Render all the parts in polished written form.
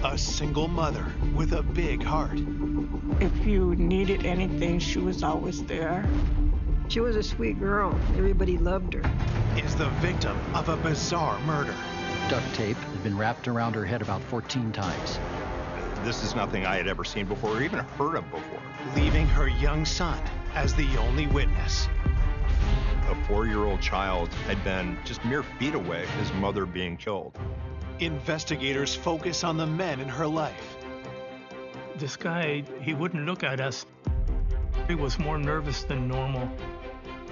A single mother with a big heart. If you needed anything, she was always there. She was a sweet girl. Everybody loved her. Is the victim of a bizarre murder. Duct tape had been wrapped around her head about 14 times. This is nothing I had ever seen before or even heard of before. Leaving her young son as the only witness. A 4-year-old child had been just mere feet away, his mother being killed. Investigators focus on the men in her life. This guy, he wouldn't look at us. He was more nervous than normal.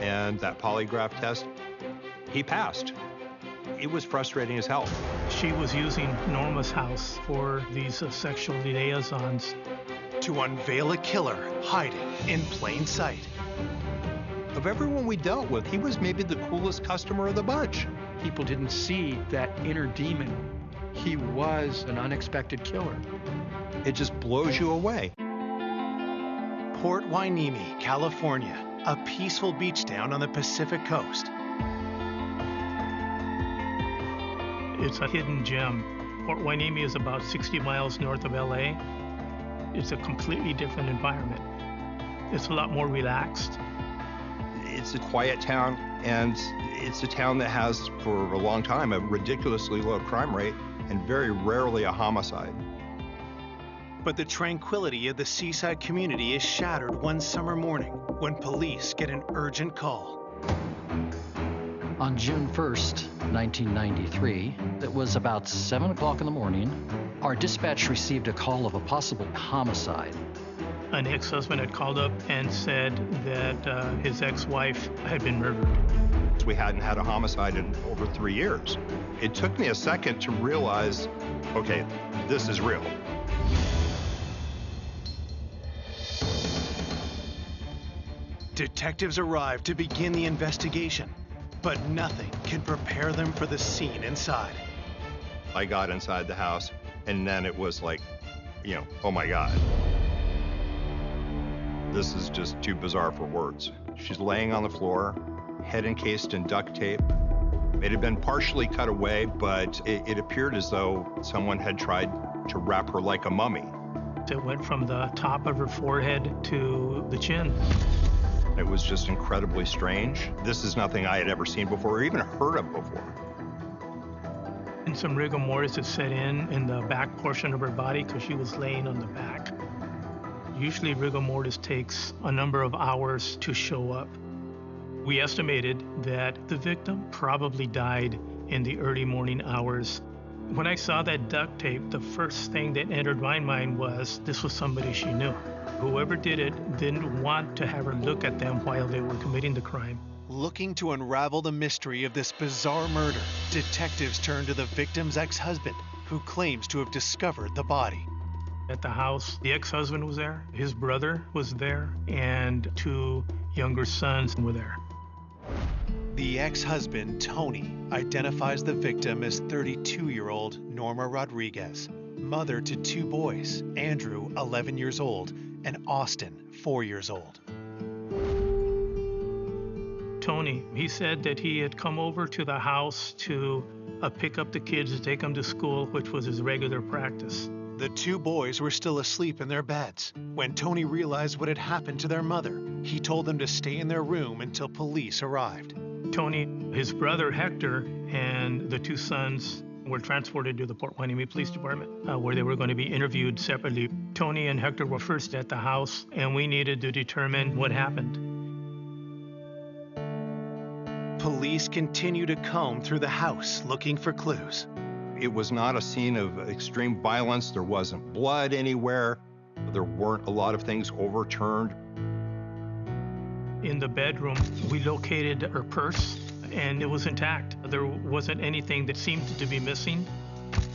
And that polygraph test, he passed. It was frustrating as hell. She was using Norma's house for these sexual liaisons. To unveil a killer hiding in plain sight. Of everyone we dealt with, he was maybe the coolest customer of the bunch. People didn't see that inner demon. He was an unexpected killer. It just blows you away. Port Hueneme, California, a peaceful beach town on the Pacific coast. It's a hidden gem. Port Hueneme is about 60 miles north of LA. It's a completely different environment. It's a lot more relaxed. It's a quiet town, and it's a town that has, for a long time, a ridiculously low crime rate and very rarely a homicide. But the tranquility of the seaside community is shattered one summer morning when police get an urgent call. On June 1st, 1993, it was about 7 o'clock in the morning, our dispatch received a call of a possible homicide. An ex-husband had called up and said that his ex-wife had been murdered. We hadn't had a homicide in over 3 years. It took me a second to realize, okay, this is real. Detectives arrive to begin the investigation, but nothing can prepare them for the scene inside. I got inside the house, and then it was like, oh my God. This is just too bizarre for words. She's laying on the floor, head encased in duct tape. It had been partially cut away, but it appeared as though someone had tried to wrap her like a mummy. It went from the top of her forehead to the chin. It was just incredibly strange. This is nothing I had ever seen before or even heard of before. And some rigor mortis had set in the back portion of her body because she was laying on the back. Usually rigor mortis takes a number of hours to show up. We estimated that the victim probably died in the early morning hours. When I saw that duct tape, the first thing that entered my mind was this was somebody she knew. Whoever did it didn't want to have her look at them while they were committing the crime. Looking to unravel the mystery of this bizarre murder, detectives turn to the victim's ex-husband, who claims to have discovered the body. At the house, the ex-husband was there, his brother was there, and 2 younger sons were there. The ex-husband, Tony, identifies the victim as 32-year-old Norma Rodriguez, mother to 2 boys, Andrew, 11 years old, and Austin, 4 years old. Tony, he said that he had come over to the house to pick up the kids to take them to school, which was his regular practice. The 2 boys were still asleep in their beds when Tony realized what had happened to their mother. He told them to stay in their room until police arrived. Tony, his brother Hector, and the 2 sons were transported to the Port Hueneme Police Department, where they were going to be interviewed separately. Tony and Hector were first at the house, and we needed to determine what happened. Police continue to comb through the house looking for clues. It was not a scene of extreme violence. There wasn't blood anywhere. There weren't a lot of things overturned. In the bedroom, we located her purse, and it was intact. There wasn't anything that seemed to be missing.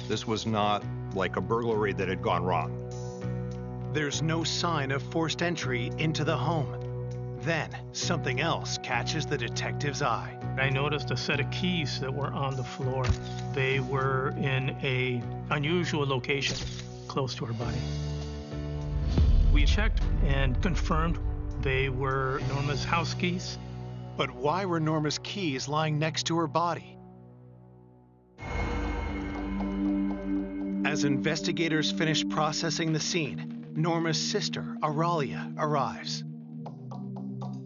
This was not like a burglary that had gone wrong. There's no sign of forced entry into the home. Then, something else catches the detective's eye. I noticed a set of keys that were on the floor. They were in an unusual location, close to her body. We checked and confirmed they were Norma's house keys. But why were Norma's keys lying next to her body? As investigators finish processing the scene, Norma's sister, Auralia, arrives.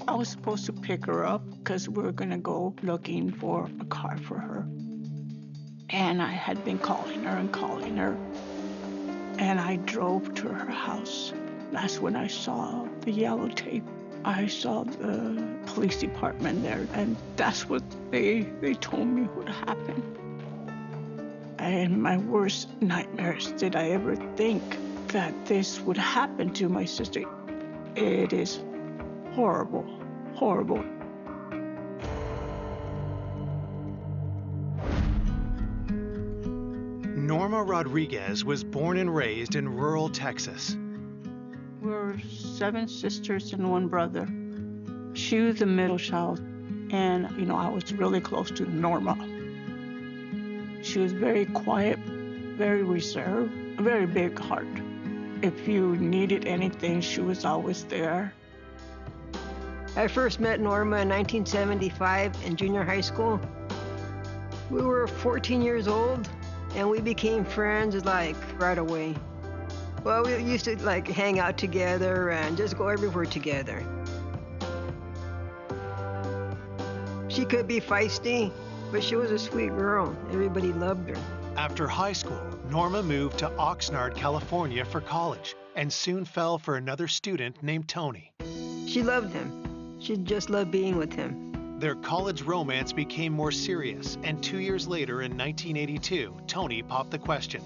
I was supposed to pick her up because we were going to go looking for a car for her. And I had been calling her. And I drove to her house. That's when I saw the yellow tape. I saw the police department there, and that's what they told me would happen. And my worst nightmares, did I ever think that this would happen to my sister? It is horrible, horrible. Norma Rodriguez was born and raised in rural Texas. We're 7 sisters and 1 brother. She was the middle child, and, I was really close to Norma. She was very quiet, very reserved, a very big heart. If you needed anything, she was always there. I first met Norma in 1975 in junior high school. We were 14 years old, and we became friends right away. Well, we used to hang out together and just go everywhere together. She could be feisty, but she was a sweet girl. Everybody loved her. After high school, Norma moved to Oxnard, California for college and soon fell for another student named Tony. She loved him. She just loved being with him. Their college romance became more serious, and 2 years later in 1982, Tony popped the question.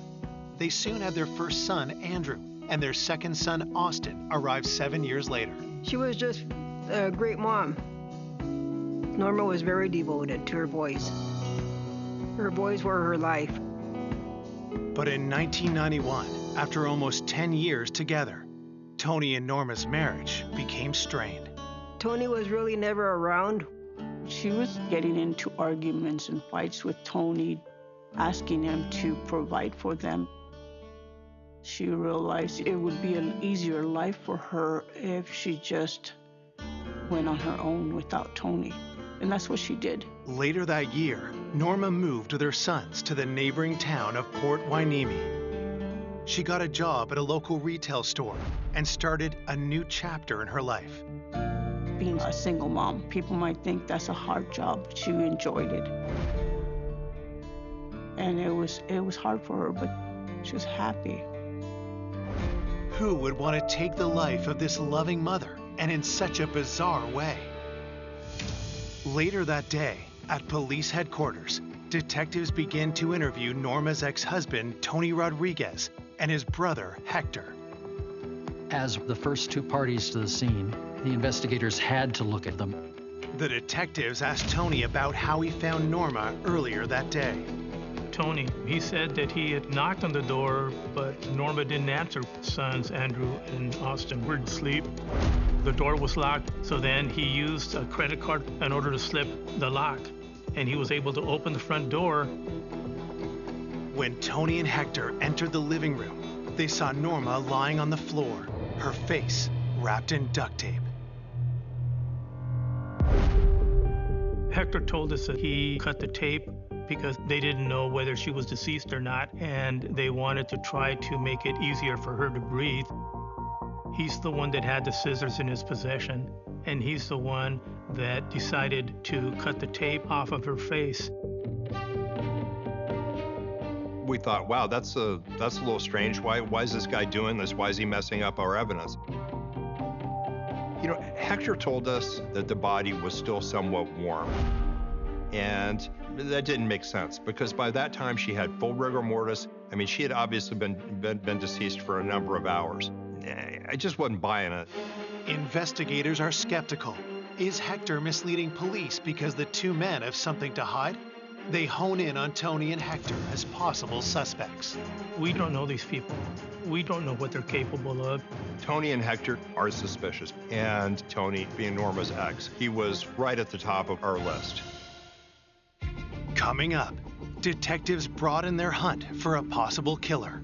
They soon had their first son, Andrew, and their second son, Austin, arrived 7 years later. She was just a great mom. Norma was very devoted to her boys. Her boys were her life. But in 1991, after almost 10 years together, Tony and Norma's marriage became strained. Tony was really never around. She was getting into arguments and fights with Tony, asking him to provide for them. She realized it would be an easier life for her if she just went on her own without Tony. And that's what she did. Later that year, Norma moved with her sons to the neighboring town of Port Hueneme. She got a job at a local retail store and started a new chapter in her life. Being a single mom, people might think that's a hard job, but she enjoyed it. And it was hard for her, but she was happy. Who would want to take the life of this loving mother, and in such a bizarre way? Later that day, at police headquarters, detectives began to interview Norma's ex-husband, Tony Rodriguez, and his brother, Hector. As the first 2 parties to the scene, the investigators had to look at them. The detectives asked Tony about how he found Norma earlier that day. Tony, he said that he had knocked on the door, but Norma didn't answer. Sons, Andrew and Austin, were asleep. The door was locked, so then he used a credit card in order to slip the lock, and he was able to open the front door. When Tony and Hector entered the living room, they saw Norma lying on the floor, her face wrapped in duct tape. Hector told us that he cut the tape because they didn't know whether she was deceased or not, and they wanted to try to make it easier for her to breathe. He's the one that had the scissors in his possession, and he's the one that decided to cut the tape off of her face. We thought, wow, that's a little strange. Why is this guy doing this? Why is he messing up our evidence? Hector told us that the body was still somewhat warm. And that didn't make sense because by that time she had full rigor mortis. I mean, she had obviously been deceased for a number of hours. I just wasn't buying it. Investigators are skeptical. Is Hector misleading police because the 2 men have something to hide? They hone in on Tony and Hector as possible suspects. We don't know these people. We don't know what they're capable of. Tony and Hector are suspicious. And Tony, being Norma's ex, he was right at the top of our list. Coming up, detectives broaden their hunt for a possible killer.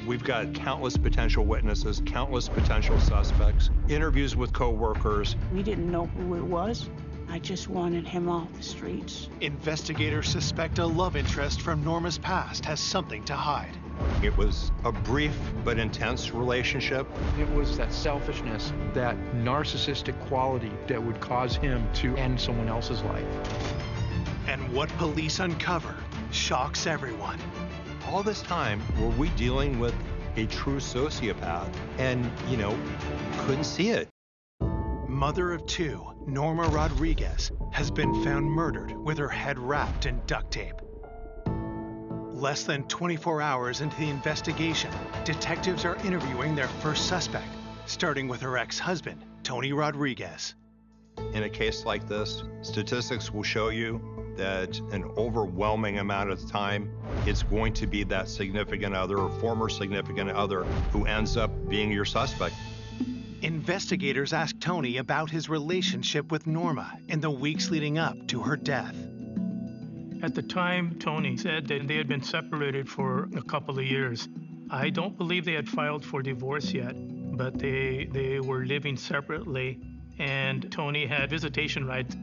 We've got countless potential witnesses, countless potential suspects, interviews with co-workers. We didn't know who it was. I just wanted him off the streets. Investigators suspect a love interest from Norma's past has something to hide. It was a brief but intense relationship. It was that selfishness, that narcissistic quality that would cause him to end someone else's life. And what police uncover shocks everyone. All this time, were we dealing with a true sociopath and, couldn't see it? Mother of two, Norma Rodriguez, has been found murdered with her head wrapped in duct tape. Less than 24 hours into the investigation, detectives are interviewing their first suspect, starting with her ex-husband, Tony Rodriguez. In a case like this, statistics will show you that an overwhelming amount of the time, it's going to be that significant other or former significant other who ends up being your suspect. Investigators ask Tony about his relationship with Norma in the weeks leading up to her death. At the time, Tony said that they had been separated for a couple of years. I don't believe they had filed for divorce yet, but they were living separately, and Tony had visitation rights.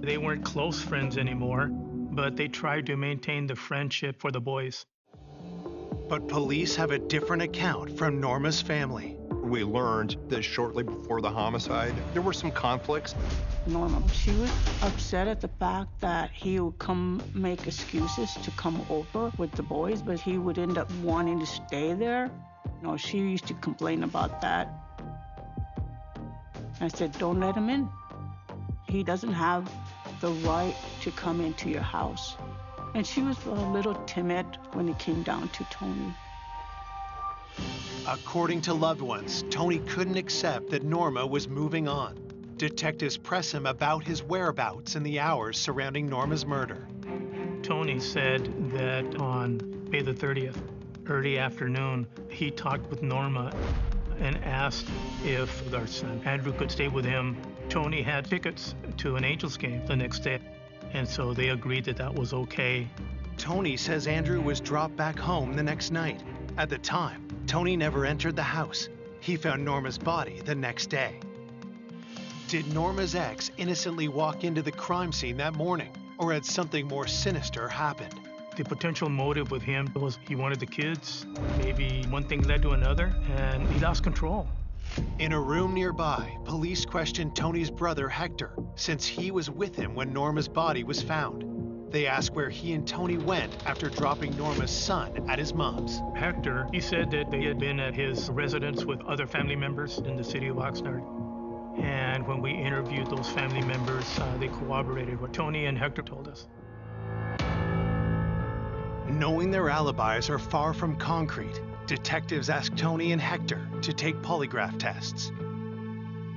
They weren't close friends anymore, but they tried to maintain the friendship for the boys. But police have a different account from Norma's family. We learned that shortly before the homicide, there were some conflicts. Norma, she was upset at the fact that he would come make excuses to come over with the boys, but he would end up wanting to stay there. She used to complain about that. I said, don't let him in. He doesn't have the right to come into your house. And she was a little timid when it came down to Tony. According to loved ones, Tony couldn't accept that Norma was moving on. Detectives press him about his whereabouts in the hours surrounding Norma's murder. Tony said that on May the 30th, early afternoon, he talked with Norma and asked if their son Andrew could stay with him. Tony had tickets to an Angels game the next day, and so they agreed that that was okay. Tony says Andrew was dropped back home the next night. At the time, Tony never entered the house. He found Norma's body the next day. Did Norma's ex innocently walk into the crime scene that morning, or had something more sinister happened? The potential motive with him was he wanted the kids. Maybe one thing led to another, and he lost control. In a room nearby, police questioned Tony's brother Hector, since he was with him when Norma's body was found. They ask where he and Tony went after dropping Norma's son at his mom's. Hector, he said that they had been at his residence with other family members in the city of Oxnard. And when we interviewed those family members, they corroborated what Tony and Hector told us. Knowing their alibis are far from concrete, detectives ask Tony and Hector to take polygraph tests.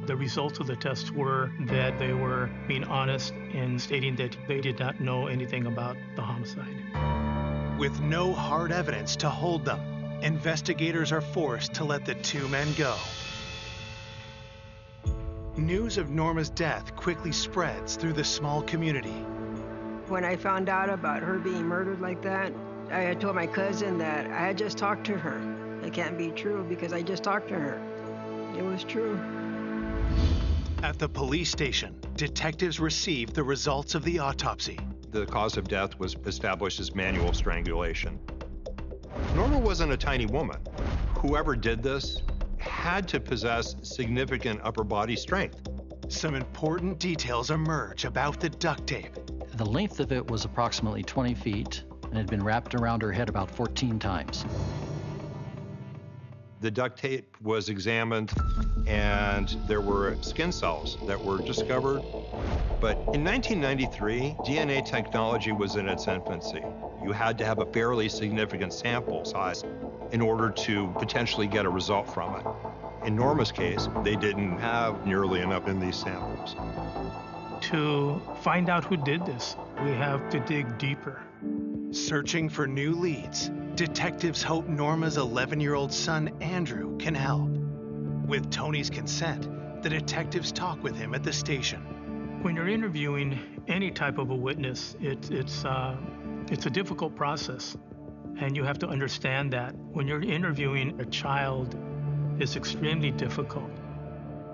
The results of the tests were that they were being honest in stating that they did not know anything about the homicide. With no hard evidence to hold them, investigators are forced to let the two men go. News of Norma's death quickly spreads through the small community. When I found out about her being murdered like that, I had told my cousin that I had just talked to her. It can't be true because I just talked to her. It was true. At the police station, detectives received the results of the autopsy. The cause of death was established as manual strangulation. Norma wasn't a tiny woman. Whoever did this had to possess significant upper body strength. Some important details emerge about the duct tape. The length of it was approximately 20 feet and had been wrapped around her head about 14 times. The duct tape was examined and there were skin cells that were discovered. But in 1993, DNA technology was in its infancy. You had to have a fairly significant sample size in order to potentially get a result from it. In Norma's case, they didn't have nearly enough in these samples. To find out who did this, we have to dig deeper. Searching for new leads, detectives hope Norma's 11-year-old son, Andrew, can help. With Tony's consent, the detectives talk with him at the station. When you're interviewing any type of a witness, it's a difficult process, and you have to understand that. When you're interviewing a child, it's extremely difficult.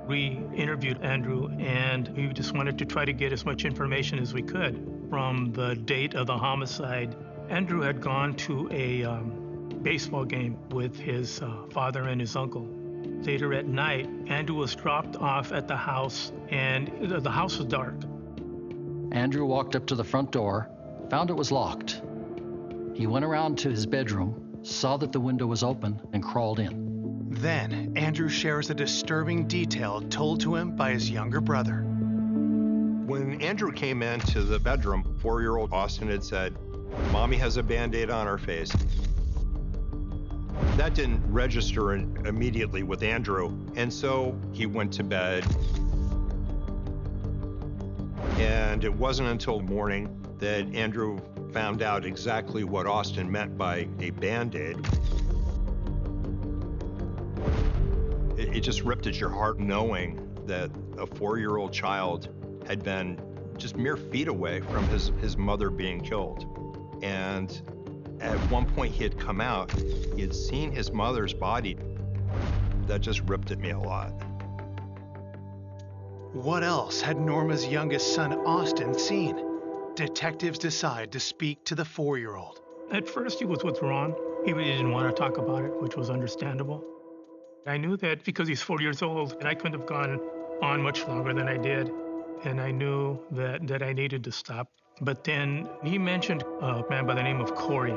We interviewed Andrew, and we just wanted to try to get as much information as we could from the date of the homicide. Andrew had gone to a baseball game with his father and his uncle. Later at night, Andrew was dropped off at the house, and the house was dark. Andrew walked up to the front door, found it was locked. He went around to his bedroom, saw that the window was open, and crawled in. Then, Andrew shares a disturbing detail told to him by his younger brother. When Andrew came into the bedroom, 4-year-old Austin had said, "Mommy has a Band-Aid on her face." That didn't register immediately with Andrew, and so he went to bed. And it wasn't until morning that Andrew found out exactly what Austin meant by a Band-Aid. It just ripped at your heart knowing that a 4-year-old child had been just mere feet away from his mother being killed. And at one point he had come out, he had seen his mother's body. That just ripped at me a lot. What else had Norma's youngest son, Austin, seen? Detectives decide to speak to the 4-year-old. At first, he was withdrawn. He really didn't want to talk about it, which was understandable. I knew that because he's 4 years old, and I couldn't have gone on much longer than I did. And I knew that I needed to stop. But then he mentioned a man by the name of Corey.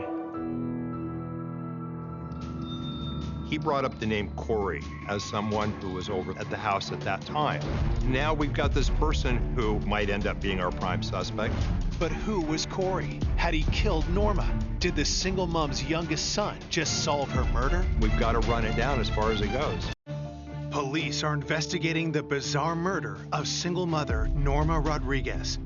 He brought up the name Corey as someone who was over at the house at that time. Now we've got this person who might end up being our prime suspect. But who was Corey? Had he killed Norma? Did the single mom's youngest son just solve her murder? We've got to run it down as far as it goes. Police are investigating the bizarre murder of single mother Norma Rodriguez.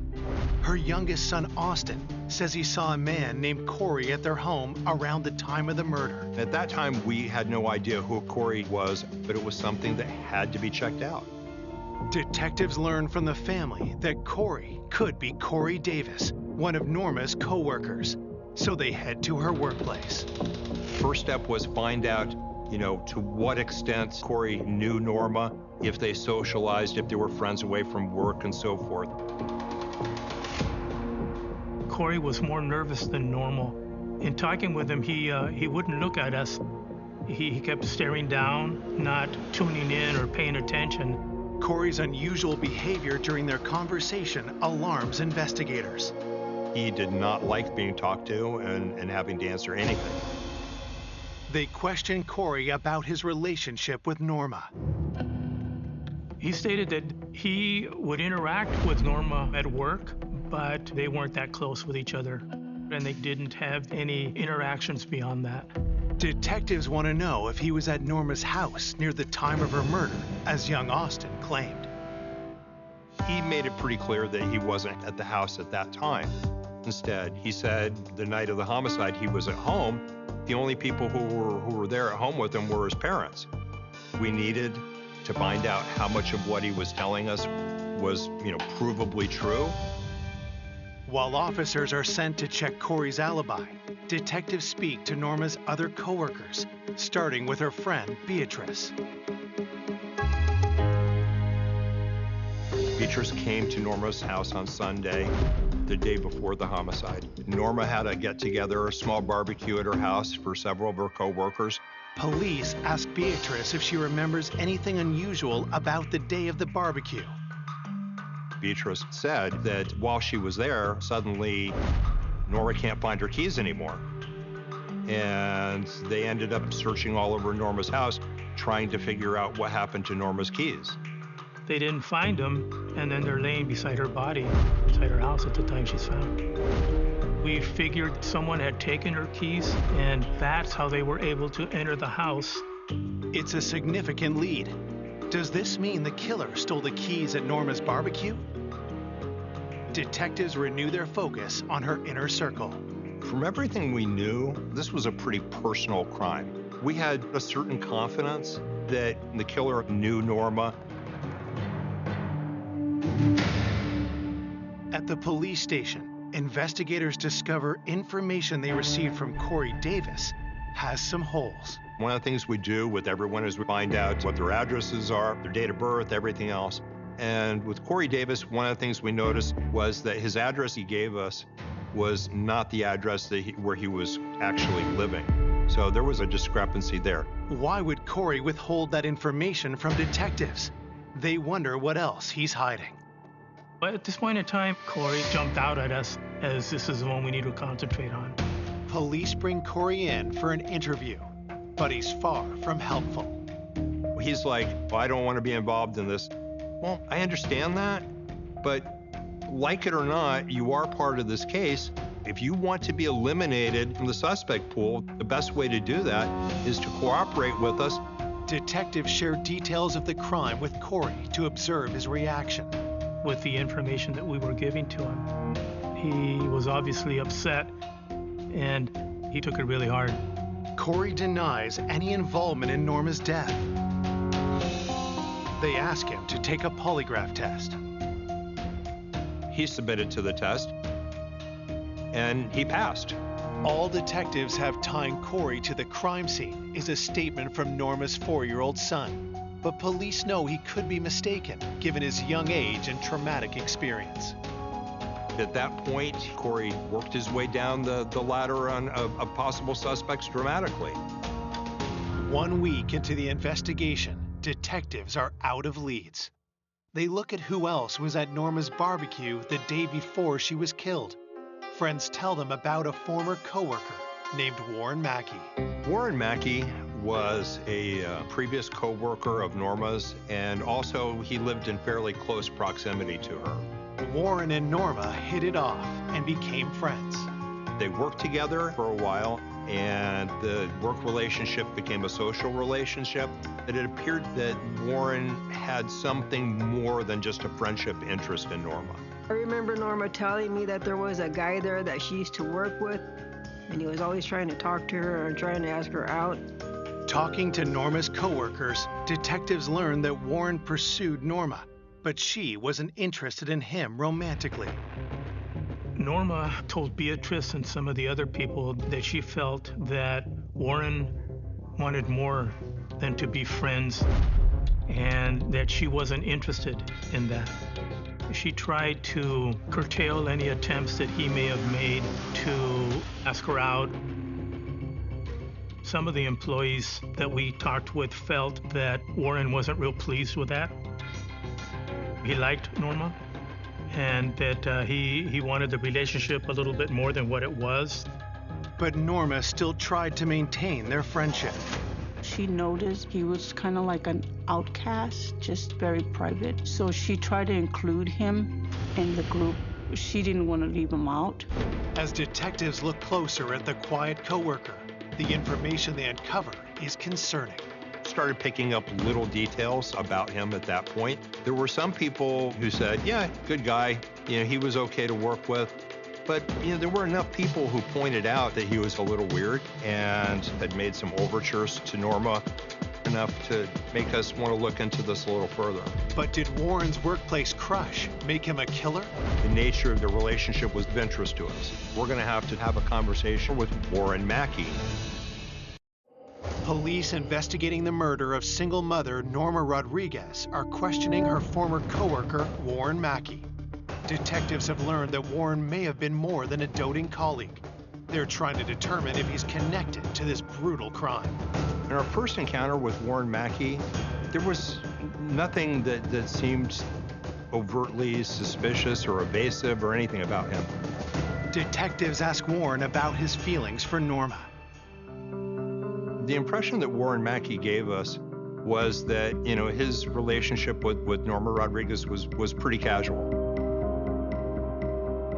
Her youngest son, Austin, says he saw a man named Corey at their home around the time of the murder. At that time, we had no idea who Corey was, but it was something that had to be checked out. Detectives learn from the family that Corey could be Corey Davis, one of Norma's co-workers. So they head to her workplace. First step was find out, to what extent Corey knew Norma, if they socialized, if they were friends away from work, and so forth. Corey was more nervous than normal. In talking with him, he wouldn't look at us. He kept staring down, not tuning in or paying attention. Corey's unusual behavior during their conversation alarms investigators. He did not like being talked to and having to answer anything. They question Corey about his relationship with Norma. He stated that he would interact with Norma at work, but they weren't that close with each other, and they didn't have any interactions beyond that. Detectives want to know if he was at Norma's house near the time of her murder, as young Austin claimed. He made it pretty clear that he wasn't at the house at that time. Instead, he said the night of the homicide he was at home. The only people who were there at home with him were his parents. We needed to find out how much of what he was telling us was, provably true. While officers are sent to check Corey's alibi, detectives speak to Norma's other coworkers, starting with her friend, Beatrice. Beatrice came to Norma's house on Sunday, the day before the homicide. Norma had a get-together, a small barbecue at her house for several of her coworkers. Police ask Beatrice if she remembers anything unusual about the day of the barbecue. Beatrice said that while she was there, suddenly Norma can't find her keys anymore. And they ended up searching all over Norma's house, trying to figure out what happened to Norma's keys. They didn't find them, and then they're laying beside her body, beside her house at the time she's found. We figured someone had taken her keys, and that's how they were able to enter the house. It's a significant lead. Does this mean the killer stole the keys at Norma's barbecue? Detectives renew their focus on her inner circle. From everything we knew, this was a pretty personal crime. We had a certain confidence that the killer knew Norma. At the police station, investigators discover information they received from Corey Davis has some holes. One of the things we do with everyone is we find out what their addresses are, their date of birth, everything else. And with Corey Davis, one of the things we noticed was that his address he gave us was not the address that where he was actually living. So there was a discrepancy there. Why would Corey withhold that information from detectives? They wonder what else he's hiding. But at this point in time, Corey jumped out at us as this is the one we need to concentrate on. Police bring Corey in for an interview, but he's far from helpful. He's like, well, I don't want to be involved in this. Well, I understand that, but like it or not, you are part of this case. If you want to be eliminated from the suspect pool, the best way to do that is to cooperate with us. Detectives share details of the crime with Corey to observe his reaction. With the information that we were giving to him, he was obviously upset and he took it really hard. Corey denies any involvement in Norma's death. They ask him to take a polygraph test. He submitted to the test, and he passed. All detectives have tying Corey to the crime scene is a statement from Norma's 4-year-old son. But police know he could be mistaken, given his young age and traumatic experience. At that point, Corey worked his way down the ladder of possible suspects dramatically. 1 week into the investigation, detectives are out of leads. They look at who else was at Norma's barbecue the day before she was killed. Friends tell them about a former coworker named Warren Mackey. Warren Mackey was a previous co-worker of Norma's, and also he lived in fairly close proximity to her. Warren and Norma hit it off and became friends. They worked together for a while, and the work relationship became a social relationship. But it appeared that Warren had something more than just a friendship interest in Norma. I remember Norma telling me that there was a guy there that she used to work with, and he was always trying to talk to her and trying to ask her out. Talking to Norma's coworkers, detectives learned that Warren pursued Norma, but she wasn't interested in him romantically. Norma told Beatrice and some of the other people that she felt that Warren wanted more than to be friends and that she wasn't interested in that. She tried to curtail any attempts that he may have made to ask her out. Some of the employees that we talked with felt that Warren wasn't real pleased with that. He liked Norma and that he wanted the relationship a little bit more than what it was. But Norma still tried to maintain their friendship. She noticed he was kind of like an outcast, just very private. So she tried to include him in the group. She didn't want to leave him out. As detectives look closer at the quiet coworker, the information they uncover is concerning. Started picking up little details about him at that point. There were some people who said, yeah, good guy, he was okay to work with. But there were enough people who pointed out that he was a little weird and had made some overtures to Norma, enough to make us want to look into this a little further. But did Warren's workplace crush make him a killer? The nature of the relationship was of interest to us. We're going to have a conversation with Warren Mackey. Police investigating the murder of single mother Norma Rodriguez are questioning her former coworker, Warren Mackey. Detectives have learned that Warren may have been more than a doting colleague. They're trying to determine if he's connected to this brutal crime. In our first encounter with Warren Mackey, there was nothing that seemed overtly suspicious or evasive or anything about him. Detectives ask Warren about his feelings for Norma. The impression that Warren Mackey gave us was that, his relationship with Norma Rodriguez was pretty casual.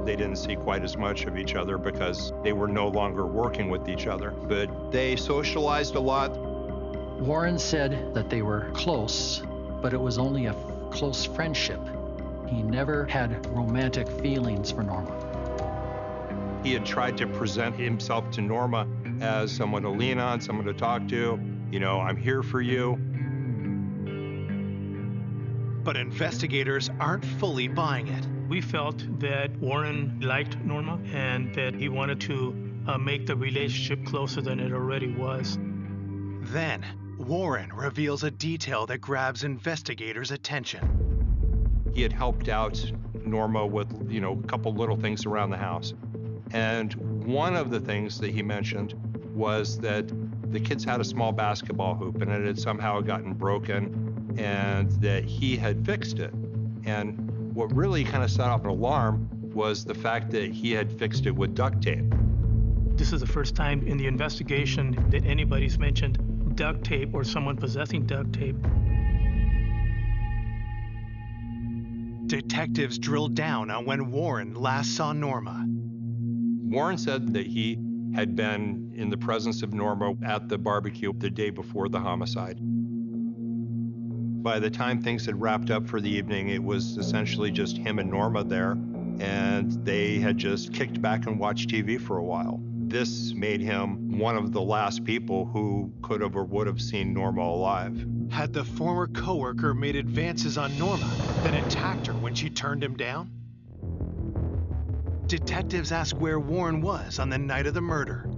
They didn't see quite as much of each other because they were no longer working with each other, but they socialized a lot. Warren said that they were close, but it was only a close friendship. He never had romantic feelings for Norma. He had tried to present himself to Norma as someone to lean on, someone to talk to. I'm here for you. But investigators aren't fully buying it. We felt that Warren liked Norma and that he wanted to make the relationship closer than it already was. Then, Warren reveals a detail that grabs investigators' attention. He had helped out Norma with, a couple little things around the house. And one of the things that he mentioned was that the kids had a small basketball hoop and it had somehow gotten broken and that he had fixed it. And what really kind of set off an alarm was the fact that he had fixed it with duct tape. This is the first time in the investigation that anybody's mentioned duct tape or someone possessing duct tape. Detectives drilled down on when Warren last saw Norma. Warren said that he had been in the presence of Norma at the barbecue the day before the homicide. By the time things had wrapped up for the evening, it was essentially just him and Norma there, and they had just kicked back and watched TV for a while. This made him one of the last people who could have or would have seen Norma alive. Had the former coworker made advances on Norma, then attacked her when she turned him down? Detectives ask where Warren was on the night of the murder.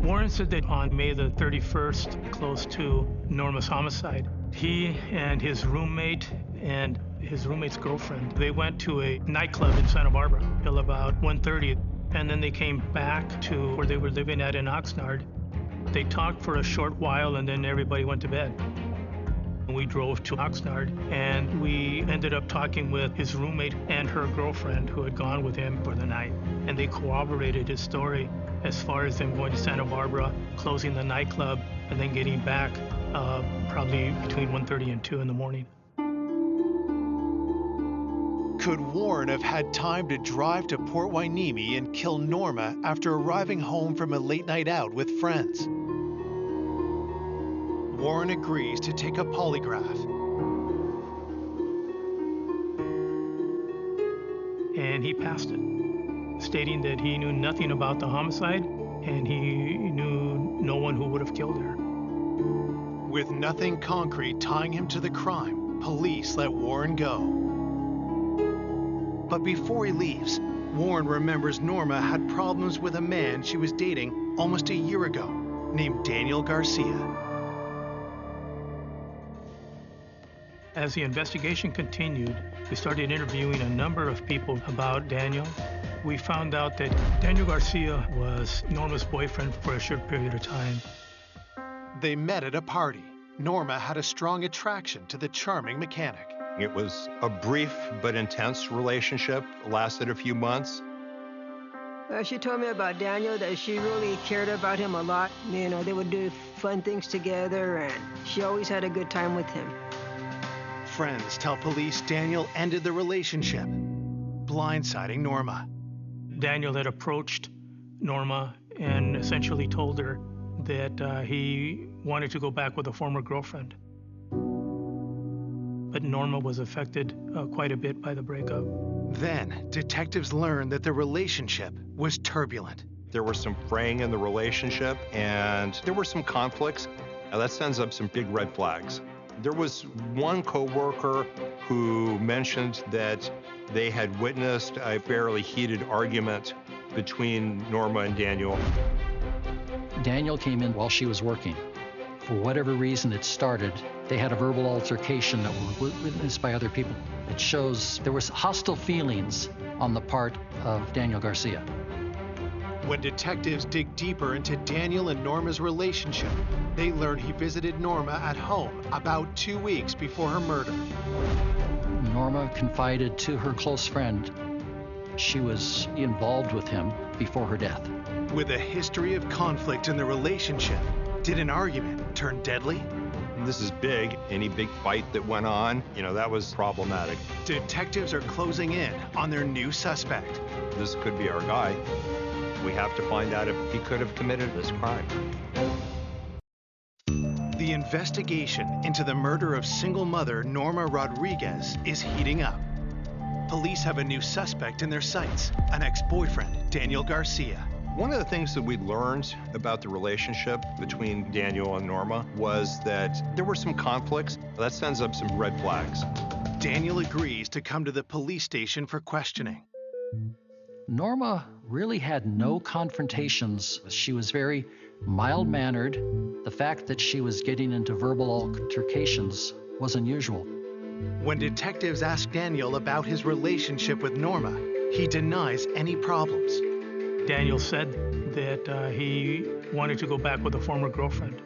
Warren said that on May the 31st, close to Norma's homicide, he and his roommate and his roommate's girlfriend, they went to a nightclub in Santa Barbara till about 1:30, and then they came back to where they were living at in Oxnard. They talked for a short while, and then everybody went to bed. We drove to Oxnard, and we ended up talking with his roommate and her girlfriend who had gone with him for the night, and they corroborated his story as far as them going to Santa Barbara, closing the nightclub, and then getting back probably between 1:30 and 2 in the morning. Could Warren have had time to drive to Port Hueneme and kill Norma after arriving home from a late night out with friends? Warren agrees to take a polygraph. And he passed it, stating that he knew nothing about the homicide and he knew no one who would have killed her. With nothing concrete tying him to the crime, police let Warren go. But before he leaves, Warren remembers Norma had problems with a man she was dating almost a year ago, named Daniel Garcia. As the investigation continued, we started interviewing a number of people about Daniel. We found out that Daniel Garcia was Norma's boyfriend for a short period of time. They met at a party. Norma had a strong attraction to the charming mechanic. It was a brief but intense relationship, lasted a few months. She told me about Daniel, that she really cared about him a lot. They would do fun things together, and she always had a good time with him. Friends tell police Daniel ended the relationship, blindsiding Norma. Daniel had approached Norma and essentially told her that he wanted to go back with a former girlfriend. But Norma was affected quite a bit by the breakup. Then, detectives learned that the relationship was turbulent. There was some fraying in the relationship, and there were some conflicts. Now, that sends up some big red flags. There was one coworker who mentioned that they had witnessed a fairly heated argument between Norma and Daniel. Daniel came in while she was working. For whatever reason it started, they had a verbal altercation that was witnessed by other people. It shows there was hostile feelings on the part of Daniel Garcia. When detectives dig deeper into Daniel and Norma's relationship, they learn he visited Norma at home about 2 weeks before her murder. Norma confided to her close friend she was involved with him before her death. With a history of conflict in the relationship, did an argument turn deadly? This is big. Any big fight that went on, that was problematic. Detectives are closing in on their new suspect. This could be our guy. We have to find out if he could have committed this crime. The investigation into the murder of single mother Norma Rodriguez is heating up. Police have a new suspect in their sights, an ex-boyfriend, Daniel Garcia. One of the things that we learned about the relationship between Daniel and Norma was that there were some conflicts. That sends up some red flags. Daniel agrees to come to the police station for questioning. Norma really had no confrontations. She was very Mild-mannered, the fact that she was getting into verbal altercations was unusual. When detectives ask Daniel about his relationship with Norma, he denies any problems. Daniel said that he wanted to go back with a former girlfriend.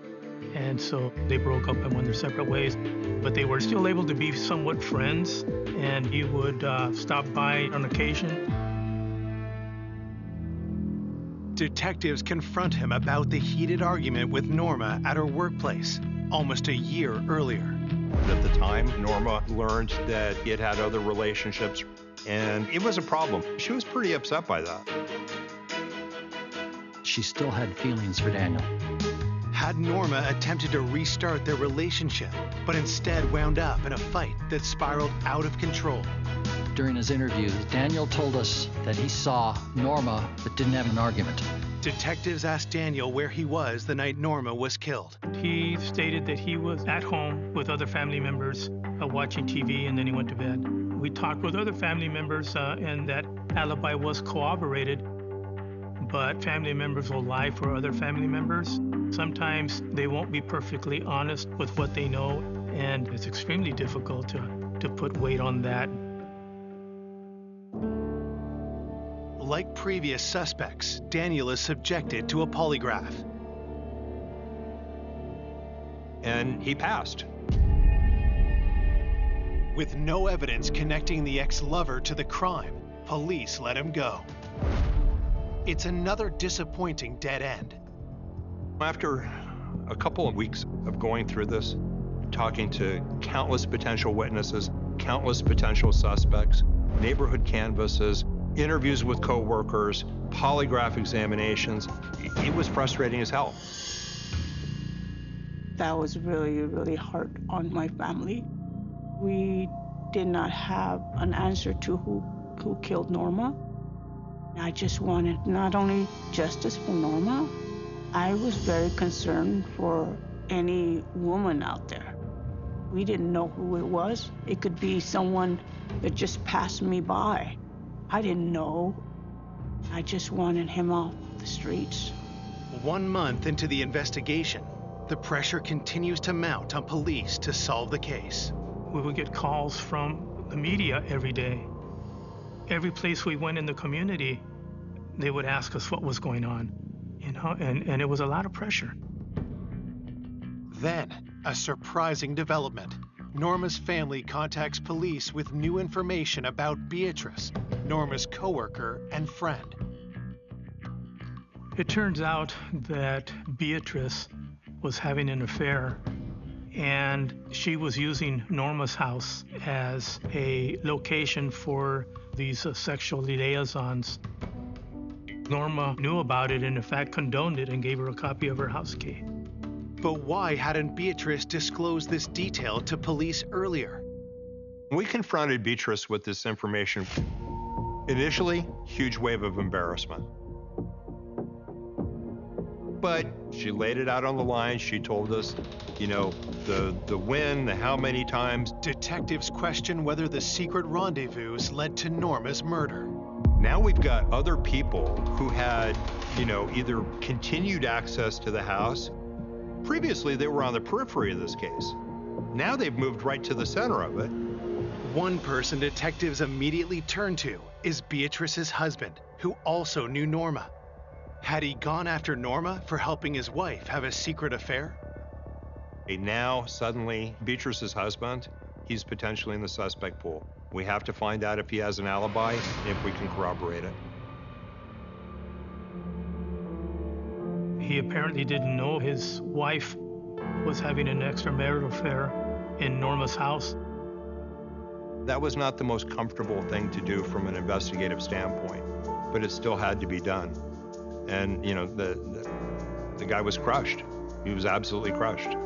And so they broke up and went their separate ways. But they were still able to be somewhat friends, and he would stop by on occasion. Detectives confront him about the heated argument with Norma at her workplace almost a year earlier. At the time, Norma learned that he had had other relationships, and it was a problem. She was pretty upset by that. She still had feelings for Daniel. Had Norma attempted to restart their relationship, but instead wound up in a fight that spiraled out of control. During his interview, Daniel told us that he saw Norma but didn't have an argument. Detectives asked Daniel where he was the night Norma was killed. He stated that he was at home with other family members watching TV, and then he went to bed. We talked with other family members, and that alibi was corroborated, but family members will lie for other family members. Sometimes they won't be perfectly honest with what they know, and it's extremely difficult to put weight on that. Like previous suspects, Daniel is subjected to a polygraph. And he passed. With no evidence connecting the ex-lover to the crime, police let him go. It's another disappointing dead end. After a couple of weeks of going through this, talking to countless potential witnesses, countless potential suspects, neighborhood canvasses, interviews with co-workers, polygraph examinations, it was frustrating as hell. That was really, really hard on my family. We did not have an answer to who killed Norma. I just wanted not only justice for Norma, I was very concerned for any woman out there. We didn't know who it was. It could be someone that just passed me by. I didn't know. I just wanted him off the streets. 1 month into the investigation, the pressure continues to mount on police to solve the case. We would get calls from the media every day. Every place we went in the community, they would ask us what was going on, and it was a lot of pressure. Then, a surprising development. Norma's family contacts police with new information about Beatrice, Norma's coworker and friend. It turns out that Beatrice was having an affair, and she was using Norma's house as a location for these sexual liaisons. Norma knew about it and in fact condoned it and gave her a copy of her house key. But why hadn't Beatrice disclosed this detail to police earlier? We confronted Beatrice with this information. Initially, huge wave of embarrassment. But she laid it out on the line. She told us, the when, the how many times. Detectives question whether the secret rendezvous led to Norma's murder. Now we've got other people who had, either continued access to the house. Previously, they were on the periphery of this case. Now they've moved right to the center of it. One person detectives immediately turn to is Beatrice's husband, who also knew Norma. Had he gone after Norma for helping his wife have a secret affair? And now, suddenly, Beatrice's husband, he's potentially in the suspect pool. We have to find out if he has an alibi and if we can corroborate it. He apparently didn't know his wife was having an extramarital affair in Norma's house. That was not the most comfortable thing to do from an investigative standpoint, but it still had to be done. And, the guy was crushed. He was absolutely crushed.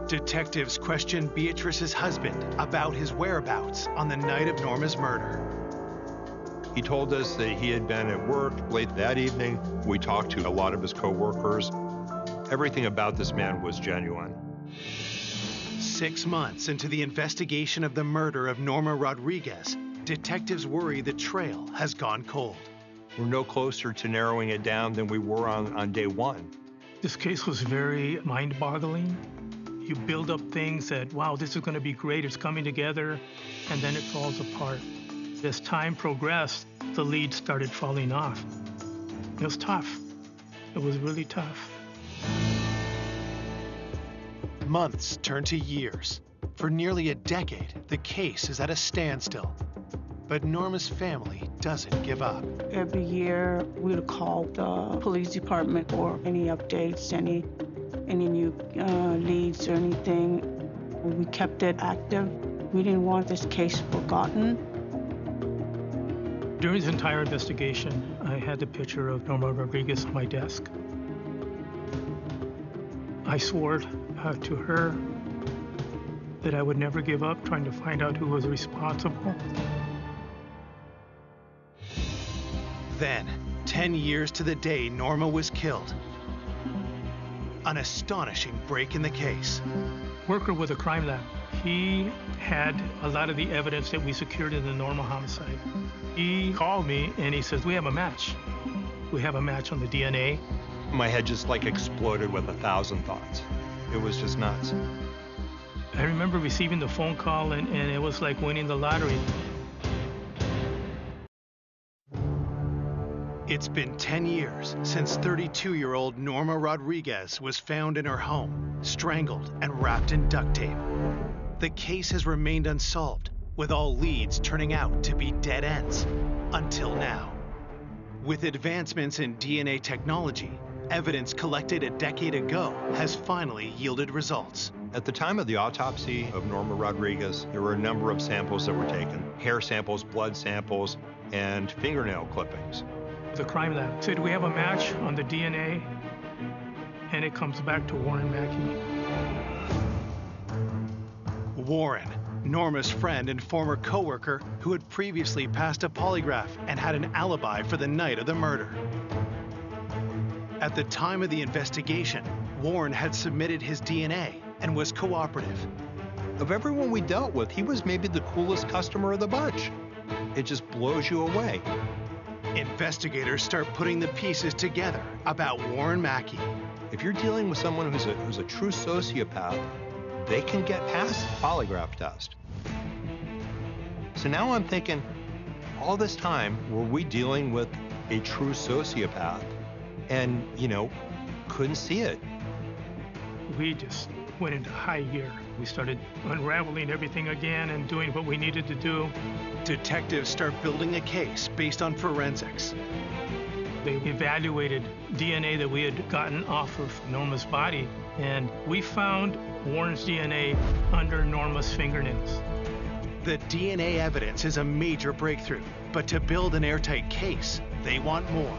Detectives question Beatrice's husband about his whereabouts on the night of Norma's murder. He told us that he had been at work late that evening. We talked to a lot of his co-workers. Everything about this man was genuine. 6 months into the investigation of the murder of Norma Rodriguez, detectives worry the trail has gone cold. We're no closer to narrowing it down than we were on day one. This case was very mind-boggling. You build up things that, wow, this is going to be great, it's coming together, and then it falls apart. As time progressed, the leads started falling off. It was tough. It was really tough. Months turn to years. For nearly a decade, the case is at a standstill. But Norma's family doesn't give up. Every year, we would call the police department for any updates, any new leads or anything. We kept it active. We didn't want this case forgotten. During this entire investigation, I had the picture of Norma Rodriguez on my desk. I swore to her that I would never give up trying to find out who was responsible. Then, 10 years to the day Norma was killed. An astonishing break in the case. Worker with a crime lab. He had a lot of the evidence that we secured in the Norma homicide. He called me and he says, we have a match. We have a match on the DNA. My head just like exploded with 1,000 thoughts. It was just nuts. I remember receiving the phone call and it was like winning the lottery. It's been 10 years since 32-year-old Norma Rodriguez was found in her home, strangled and wrapped in duct tape. The case has remained unsolved, with all leads turning out to be dead ends, until now. With advancements in DNA technology, evidence collected a decade ago has finally yielded results. At the time of the autopsy of Norma Rodriguez, there were a number of samples that were taken. Hair samples, blood samples, and fingernail clippings. The crime lab said we have a match on the DNA, and it comes back to Warren Mackey. Warren, Norma's friend and former co-worker who had previously passed a polygraph and had an alibi for the night of the murder. At the time of the investigation, Warren had submitted his DNA and was cooperative. Of everyone we dealt with, he was maybe the coolest customer of the bunch. It just blows you away. Investigators start putting the pieces together about Warren Mackey. If you're dealing with someone who's a true sociopath, they can get past the polygraph test. So now I'm thinking, all this time, were we dealing with a true sociopath and, couldn't see it? We just went into high gear. We started unraveling everything again and doing what we needed to do. Detectives start building a case based on forensics. They evaluated DNA that we had gotten off of Norma's body, and we found Warren's DNA under Norma's fingernails. The DNA evidence is a major breakthrough, but to build an airtight case, they want more.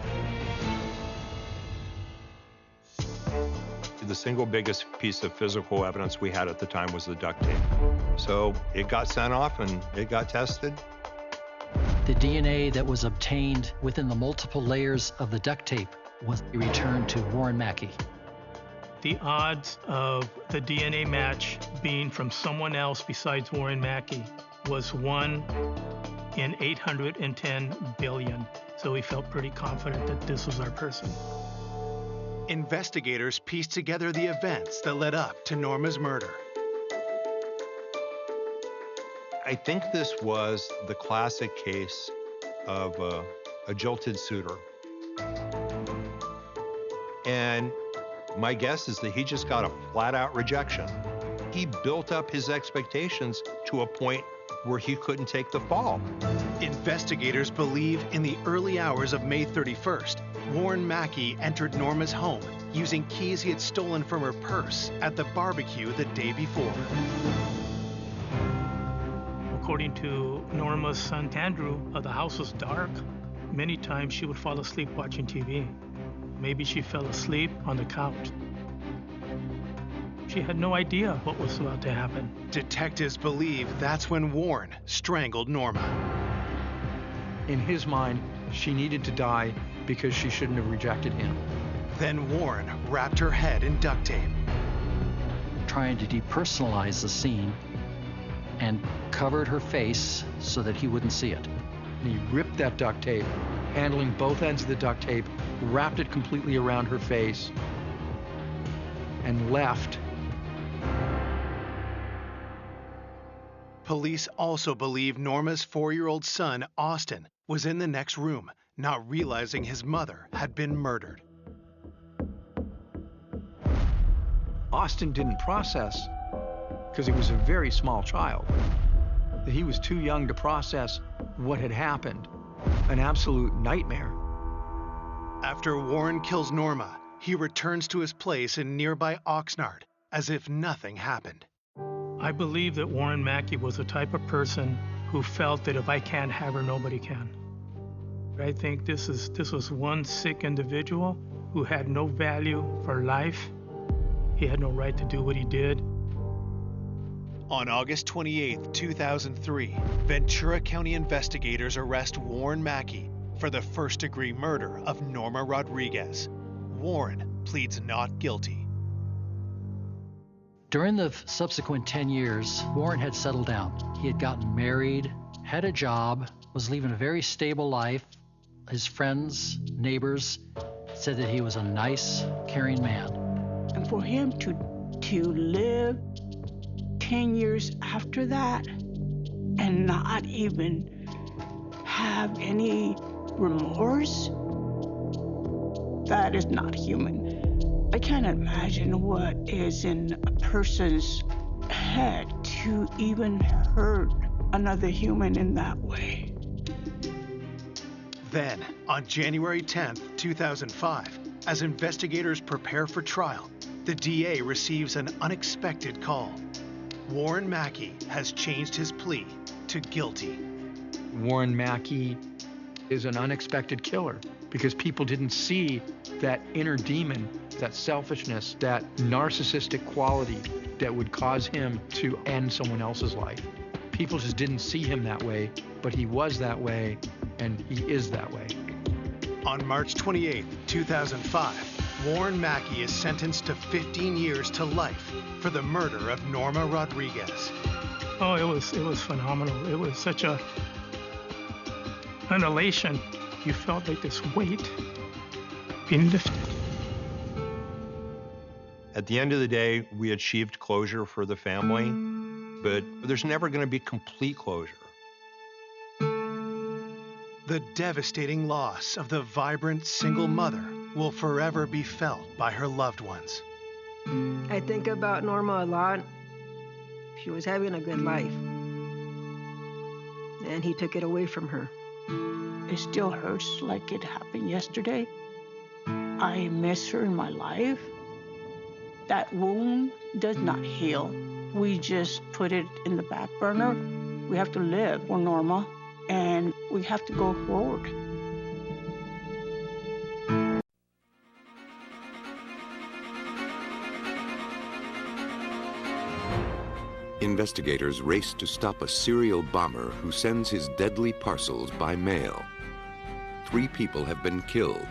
The single biggest piece of physical evidence we had at the time was the duct tape. So it got sent off and it got tested. The DNA that was obtained within the multiple layers of the duct tape was returned to Warren Mackey. The odds of the DNA match being from someone else besides Warren Mackey was 1 in 810 billion. So we felt pretty confident that this was our person. Investigators pieced together the events that led up to Norma's murder. I think this was the classic case of a jilted suitor. And my guess is that he just got a flat-out rejection. He built up his expectations to a point where he couldn't take the fall. Investigators believe in the early hours of May 31st, Warren Mackey entered Norma's home using keys he had stolen from her purse at the barbecue the day before. According to Norma's son, Andrew, the house was dark. Many times she would fall asleep watching TV. Maybe she fell asleep on the couch. She had no idea what was about to happen. Detectives believe that's when Warren strangled Norma. In his mind, she needed to die because she shouldn't have rejected him. Then Warren wrapped her head in duct tape. Trying to depersonalize the scene and covered her face so that he wouldn't see it. And he ripped that duct tape, handling both ends of the duct tape, wrapped it completely around her face, and left. Police also believe Norma's 4-year-old son, Austin, was in the next room, not realizing his mother had been murdered. Austin didn't process, because he was a very small child, that he was too young to process what had happened. An absolute nightmare. After Warren kills Norma, he returns to his place in nearby Oxnard, as if nothing happened. I believe that Warren Mackey was the type of person who felt that if I can't have her, nobody can. I think this was one sick individual who had no value for life. He had no right to do what he did. On August 28, 2003, Ventura County investigators arrest Warren Mackey for the first-degree murder of Norma Rodriguez. Warren pleads not guilty. During the subsequent 10 years, Warren had settled down. He had gotten married, had a job, was living a very stable life. His friends, neighbors said that he was a nice, caring man. And for him to live 10 years after that and not even have any remorse, that is not human. I can't imagine what is in a person's head to even hurt another human in that way. Then, on January 10, 2005, as investigators prepare for trial, the DA receives an unexpected call. Warren Mackey has changed his plea to guilty. Warren Mackey is an unexpected killer because people didn't see that inner demon, that selfishness, that narcissistic quality that would cause him to end someone else's life. People just didn't see him that way, but he was that way, and he is that way. On March 28, 2005, Warren Mackey is sentenced to 15 years to life for the murder of Norma Rodriguez. Oh, it was phenomenal. It was such an elation. You felt like this weight being lifted. At the end of the day, we achieved closure for the family, but there's never going to be complete closure. The devastating loss of the vibrant single mother will forever be felt by her loved ones. I think about Norma a lot. She was having a good life, and he took it away from her. It still hurts like it happened yesterday. I miss her in my life. That wound does not heal. We just put it in the back burner. We have to live for Norma, and we have to go forward. Investigators race to stop a serial bomber who sends his deadly parcels by mail. 3 people have been killed,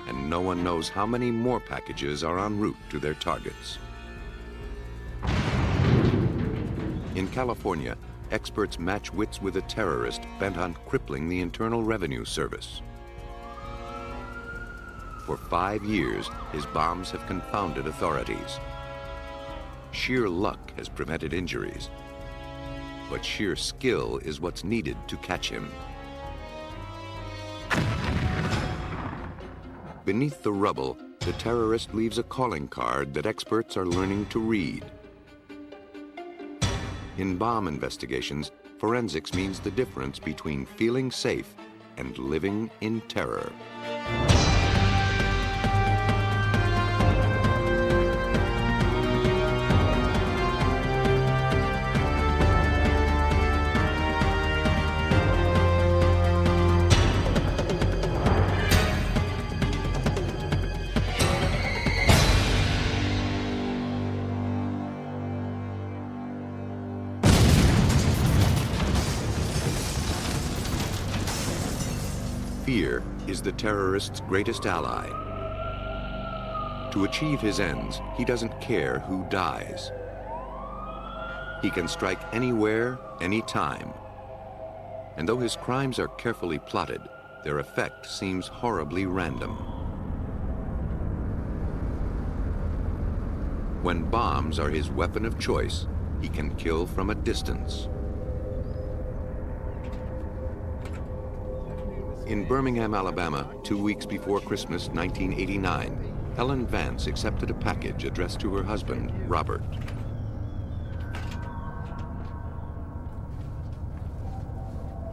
and no one knows how many more packages are en route to their targets. In California, experts match wits with a terrorist bent on crippling the Internal Revenue Service. For 5 years, his bombs have confounded authorities. Sheer luck has prevented injuries, but sheer skill is what's needed to catch him. Beneath the rubble, the terrorist leaves a calling card that experts are learning to read. In bomb investigations, forensics means the difference between feeling safe and living in terror. Fear is the terrorist's greatest ally. To achieve his ends, he doesn't care who dies. He can strike anywhere, anytime. And though his crimes are carefully plotted, their effect seems horribly random. When bombs are his weapon of choice, he can kill from a distance. In Birmingham, Alabama, 2 weeks before Christmas 1989, Helen Vance accepted a package addressed to her husband, Robert.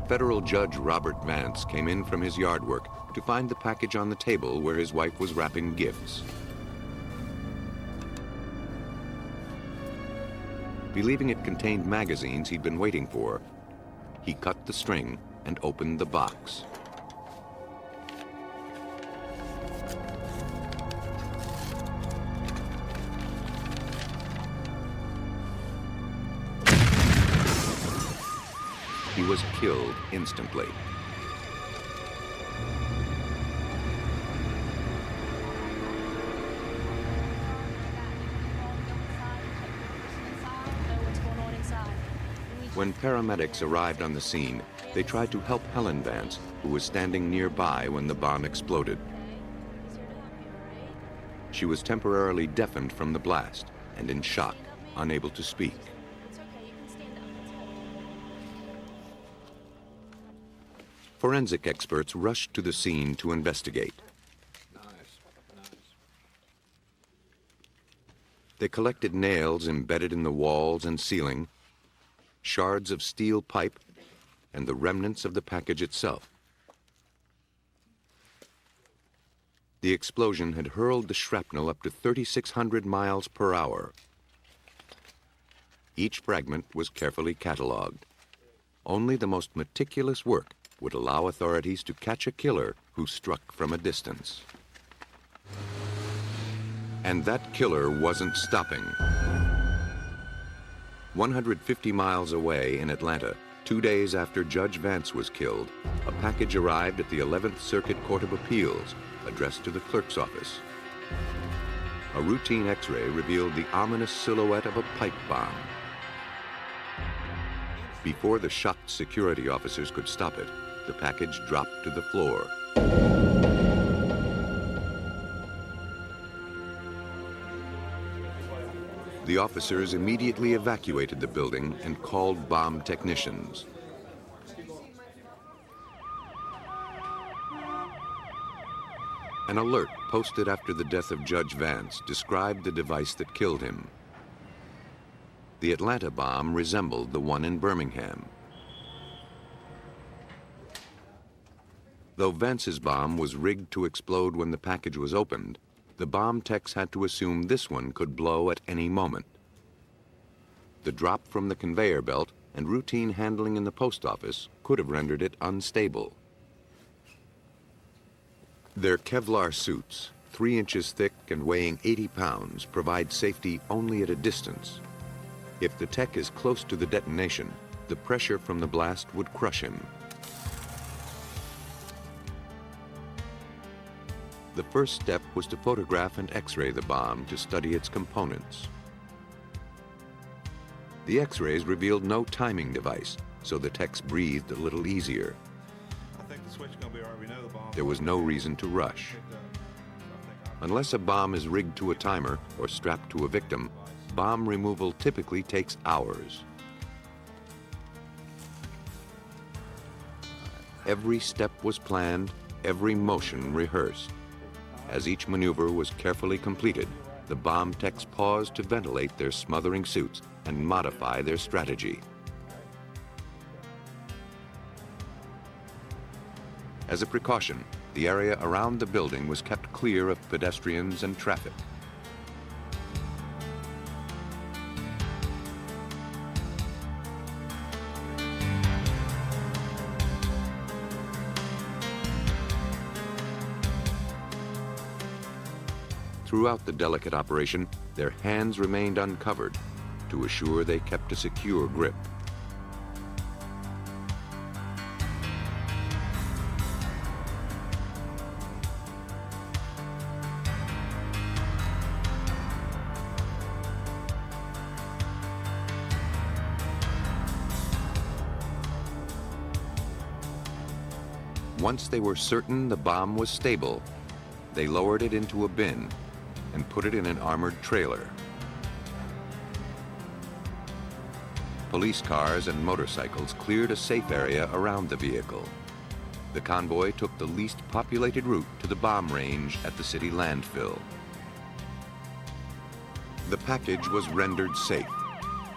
Federal Judge Robert Vance came in from his yard work to find the package on the table where his wife was wrapping gifts. Believing it contained magazines he'd been waiting for, he cut the string and opened the box. He was killed instantly. When paramedics arrived on the scene, they tried to help Helen Vance, who was standing nearby when the bomb exploded. She was temporarily deafened from the blast and in shock, unable to speak. Forensic experts rushed to the scene to investigate. They collected nails embedded in the walls and ceiling, shards of steel pipe, and the remnants of the package itself. The explosion had hurled the shrapnel up to 3,600 miles per hour. Each fragment was carefully cataloged. Only the most meticulous work would allow authorities to catch a killer who struck from a distance. And that killer wasn't stopping. 150 miles away in Atlanta, 2 days after Judge Vance was killed, a package arrived at the 11th Circuit Court of Appeals, addressed to the clerk's office. A routine X-ray revealed the ominous silhouette of a pipe bomb. Before the shocked security officers could stop it, the package dropped to the floor. The officers immediately evacuated the building and called bomb technicians. An alert posted after the death of Judge Vance described the device that killed him. The Atlanta bomb resembled the one in Birmingham. Though Vance's bomb was rigged to explode when the package was opened, the bomb techs had to assume this one could blow at any moment. The drop from the conveyor belt and routine handling in the post office could have rendered it unstable. Their Kevlar suits, 3 inches thick and weighing 80 pounds, provide safety only at a distance. If the tech is close to the detonation, the pressure from the blast would crush him. The first step was to photograph and X-ray the bomb to study its components. The X-rays revealed no timing device, so the techs breathed a little easier. There was no reason to rush. Unless a bomb is rigged to a timer or strapped to a victim, bomb removal typically takes hours. Every step was planned, every motion rehearsed. As each maneuver was carefully completed, the bomb techs paused to ventilate their smothering suits and modify their strategy. As a precaution, the area around the building was kept clear of pedestrians and traffic. Throughout the delicate operation, their hands remained uncovered to assure they kept a secure grip. Once they were certain the bomb was stable, they lowered it into a bin and put it in an armored trailer. Police cars and motorcycles cleared a safe area around the vehicle. The convoy took the least populated route to the bomb range at the city landfill. The package was rendered safe,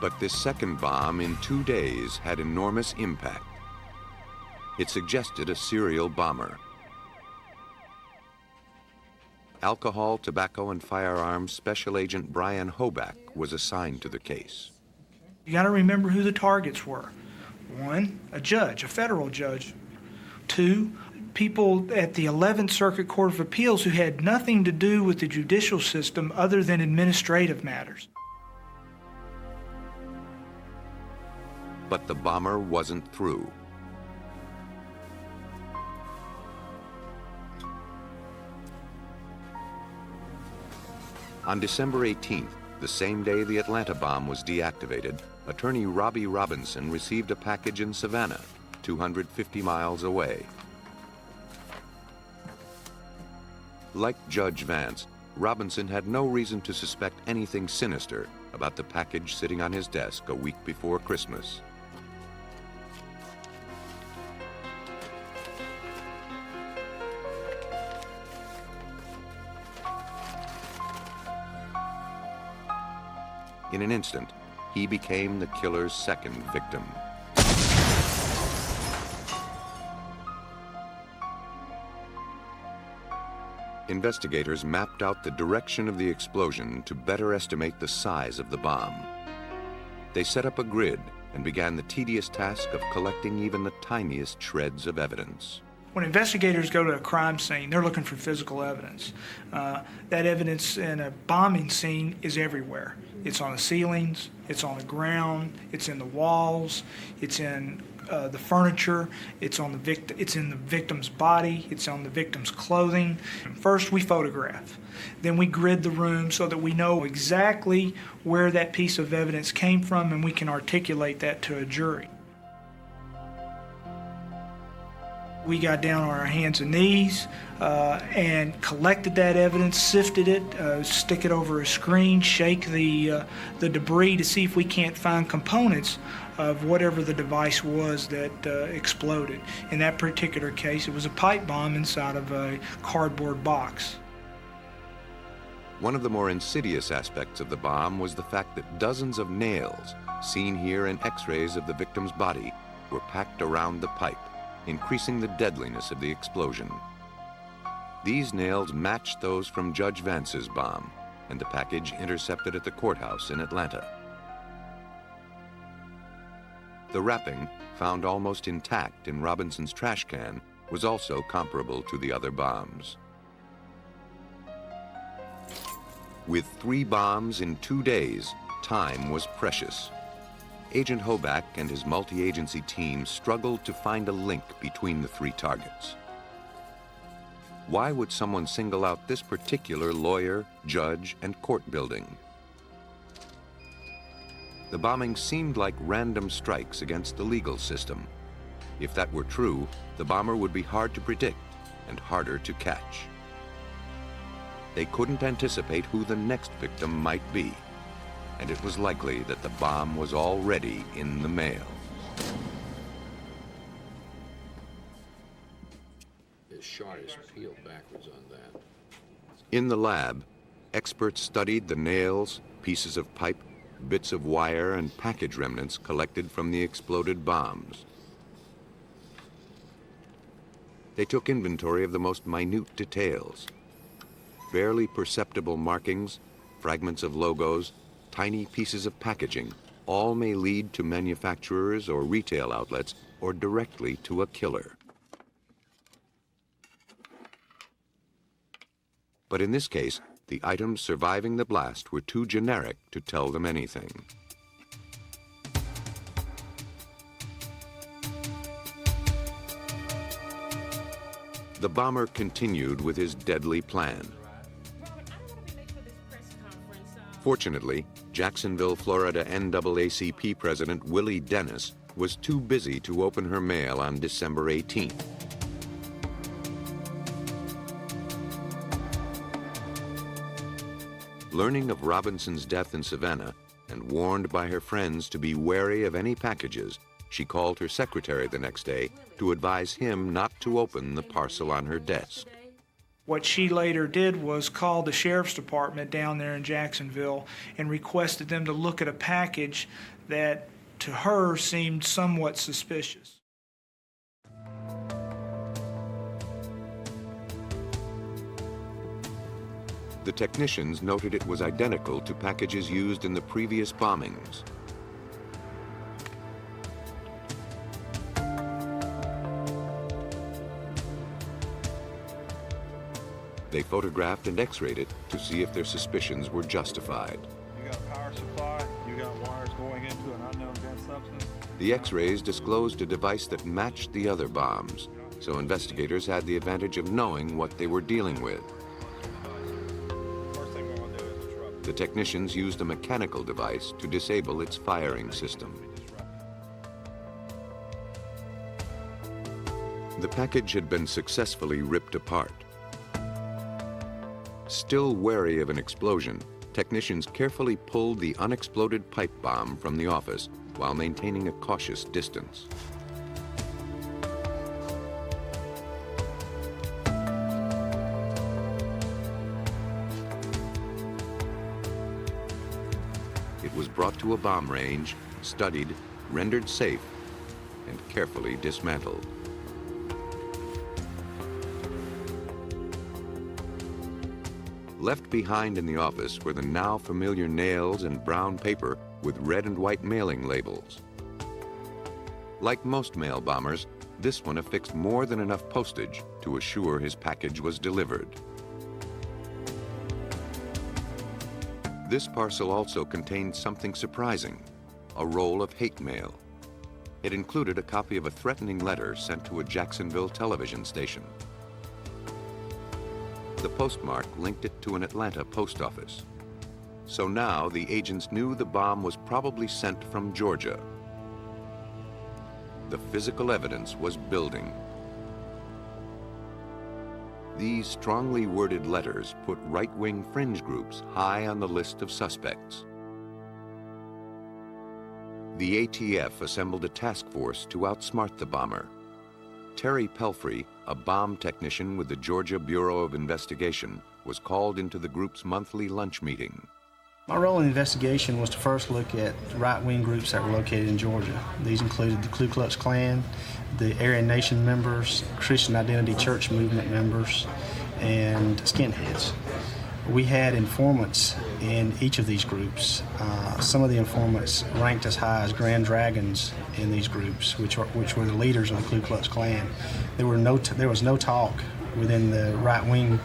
but this second bomb in 2 days had enormous impact. It suggested a serial bomber. Alcohol, Tobacco, and Firearms Special Agent Brian Hoback was assigned to the case. You got to remember who the targets were. 1, a judge, a federal judge. 2, people at the 11th Circuit Court of Appeals who had nothing to do with the judicial system other than administrative matters. But the bomber wasn't through. On December 18th, the same day the Atlanta bomb was deactivated, attorney Robbie Robinson received a package in Savannah, 250 miles away. Like Judge Vance, Robinson had no reason to suspect anything sinister about the package sitting on his desk a week before Christmas. In an instant, he became the killer's second victim. Investigators mapped out the direction of the explosion to better estimate the size of the bomb. They set up a grid and began the tedious task of collecting even the tiniest shreds of evidence. When investigators go to a crime scene, they're looking for physical evidence. That evidence in a bombing scene is everywhere. It's on the ceilings, it's on the ground, it's in the walls, it's in the furniture, it's in the victim's body, it's on the victim's clothing. First, we photograph. Then we grid the room so that we know exactly where that piece of evidence came from, and we can articulate that to a jury. We got down on our hands and knees and collected that evidence, sifted it, stick it over a screen, shake the debris to see if we can't find components of whatever the device was that exploded. In that particular case, it was a pipe bomb inside of a cardboard box. One of the more insidious aspects of the bomb was the fact that dozens of nails, seen here in X-rays of the victim's body, were packed around the pipe, increasing the deadliness of the explosion. These nails matched those from Judge Vance's bomb and the package intercepted at the courthouse in Atlanta. The wrapping, found almost intact in Robinson's trash can, was also comparable to the other bombs. With 3 bombs in 2 days, time was precious. Agent Hoback and his multi-agency team struggled to find a link between the 3 targets. Why would someone single out this particular lawyer, judge, and court building? The bombing seemed like random strikes against the legal system. If that were true, the bomber would be hard to predict and harder to catch. They couldn't anticipate who the next victim might be, and it was likely that the bomb was already in the mail. This shot is peeled backwards on that. In the lab, experts studied the nails, pieces of pipe, bits of wire, and package remnants collected from the exploded bombs. They took inventory of the most minute details. Barely perceptible markings, fragments of logos, tiny pieces of packaging, all may lead to manufacturers or retail outlets or directly to a killer. But in this case, the items surviving the blast were too generic to tell them anything. The bomber continued with his deadly plan. Fortunately, Jacksonville, Florida NAACP President Willie Dennis was too busy to open her mail on December 18th. Learning of Robinson's death in Savannah, and warned by her friends to be wary of any packages, she called her secretary the next day to advise him not to open the parcel on her desk. What she later did was call the sheriff's department down there in Jacksonville and requested them to look at a package that to her seemed somewhat suspicious. The technicians noted it was identical to packages used in the previous bombings. They photographed and x-rayed it to see if their suspicions were justified. You got a power supply, you got wires going into an unknown dense substance. The x-rays disclosed a device that matched the other bombs, so investigators had the advantage of knowing what they were dealing with. First thing we want to do is disrupt. The technicians used a mechanical device to disable its firing system. The package had been successfully ripped apart. Still wary of an explosion, technicians carefully pulled the unexploded pipe bomb from the office while maintaining a cautious distance. It was brought to a bomb range, studied, rendered safe, and carefully dismantled. Left behind in the office were the now familiar nails and brown paper with red and white mailing labels. Like most mail bombers, this one affixed more than enough postage to assure his package was delivered. This parcel also contained something surprising, a roll of hate mail. It included a copy of a threatening letter sent to a Jacksonville television station. The postmark linked it to an Atlanta post office. So now the agents knew the bomb was probably sent from Georgia. The physical evidence was building. These strongly worded letters put right-wing fringe groups high on the list of suspects. The ATF assembled a task force to outsmart the bomber. Terry Pelfrey, a bomb technician with the Georgia Bureau of Investigation, was called into the group's monthly lunch meeting. My role in the investigation was to first look at right-wing groups that were located in Georgia. These included the Ku Klux Klan, the Aryan Nation members, Christian Identity Church Movement members, and skinheads. We had informants in each of these groups. Some of the informants ranked as high as Grand Dragons in these groups, which were the leaders of the Ku Klux Klan. There was no talk within the right-wing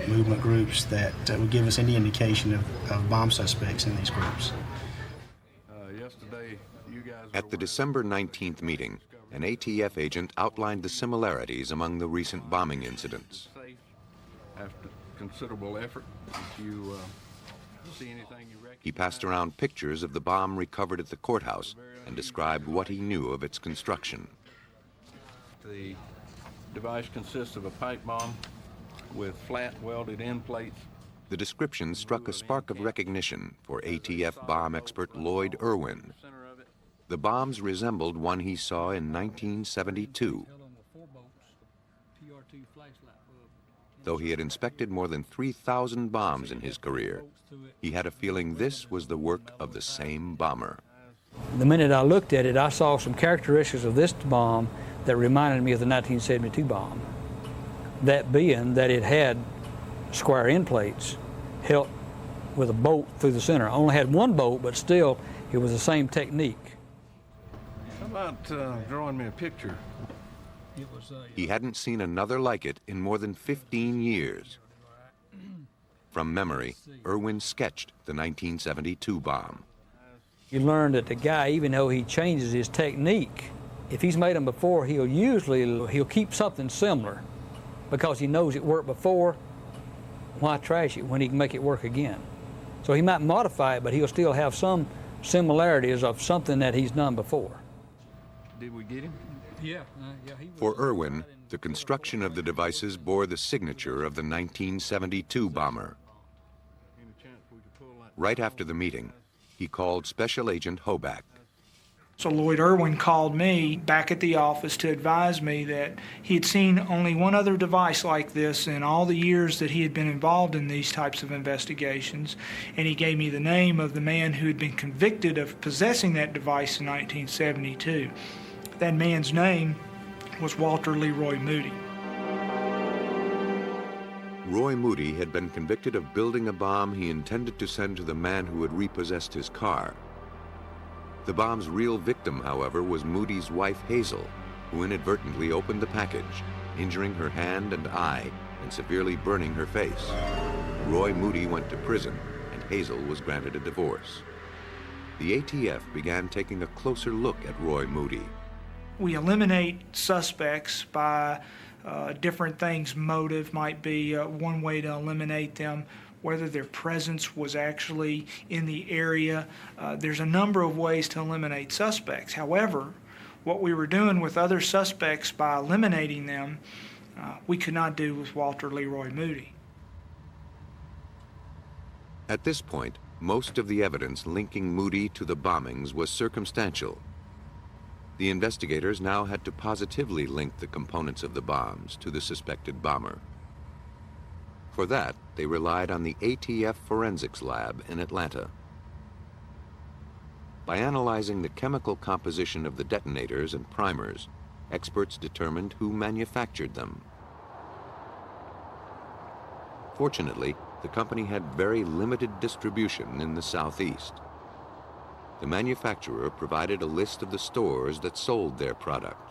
movement groups that would give us any indication of bomb suspects in these groups. At the December 19th meeting, an ATF agent outlined the similarities among the recent bombing incidents. After considerable effort, if you see anything you recognize. He passed around pictures of the bomb recovered at the courthouse and described what he knew of its construction. The device consists of a pipe bomb with flat welded end plates. The description struck a spark of recognition for ATF bomb expert Lloyd Irwin. The bombs resembled one he saw in 1972. Though he had inspected more than 3,000 bombs in his career, he had a feeling this was the work of the same bomber. The minute I looked at it, I saw some characteristics of this bomb that reminded me of the 1972 bomb. That being that it had square end plates held with a bolt through the center. I only had one bolt, but still it was the same technique. How about drawing me a picture? He hadn't seen another like it in more than 15 years. From memory, Irwin sketched the 1972 bomb. You learn that the guy, even though he changes his technique, if he's made them before, he'll keep something similar because he knows it worked before. Why trash it when he can make it work again? So he might modify it, but he'll still have some similarities of something that he's done before. Did we get him? Yeah. For Irwin, the construction of the devices bore the signature of the 1972 bomber. Right after the meeting, he called Special Agent Hoback. So Lloyd Irwin called me back at the office to advise me that he had seen only one other device like this in all the years that he had been involved in these types of investigations, and he gave me the name of the man who had been convicted of possessing that device in 1972. That man's name was Walter Leroy Moody. Roy Moody had been convicted of building a bomb he intended to send to the man who had repossessed his car. The bomb's real victim, however, was Moody's wife, Hazel, who inadvertently opened the package, injuring her hand and eye and severely burning her face. Roy Moody went to prison, and Hazel was granted a divorce. The ATF began taking a closer look at Roy Moody. We eliminate suspects by different things. Motive might be one way to eliminate them. Whether their presence was actually in the area. There's a number of ways to eliminate suspects. However, what we were doing with other suspects by eliminating them, we could not do with Walter Leroy Moody. At this point, most of the evidence linking Moody to the bombings was circumstantial. The investigators now had to positively link the components of the bombs to the suspected bomber. For that, they relied on the ATF Forensics Lab in Atlanta. By analyzing the chemical composition of the detonators and primers, experts determined who manufactured them. Fortunately, the company had very limited distribution in the Southeast. The manufacturer provided a list of the stores that sold their product.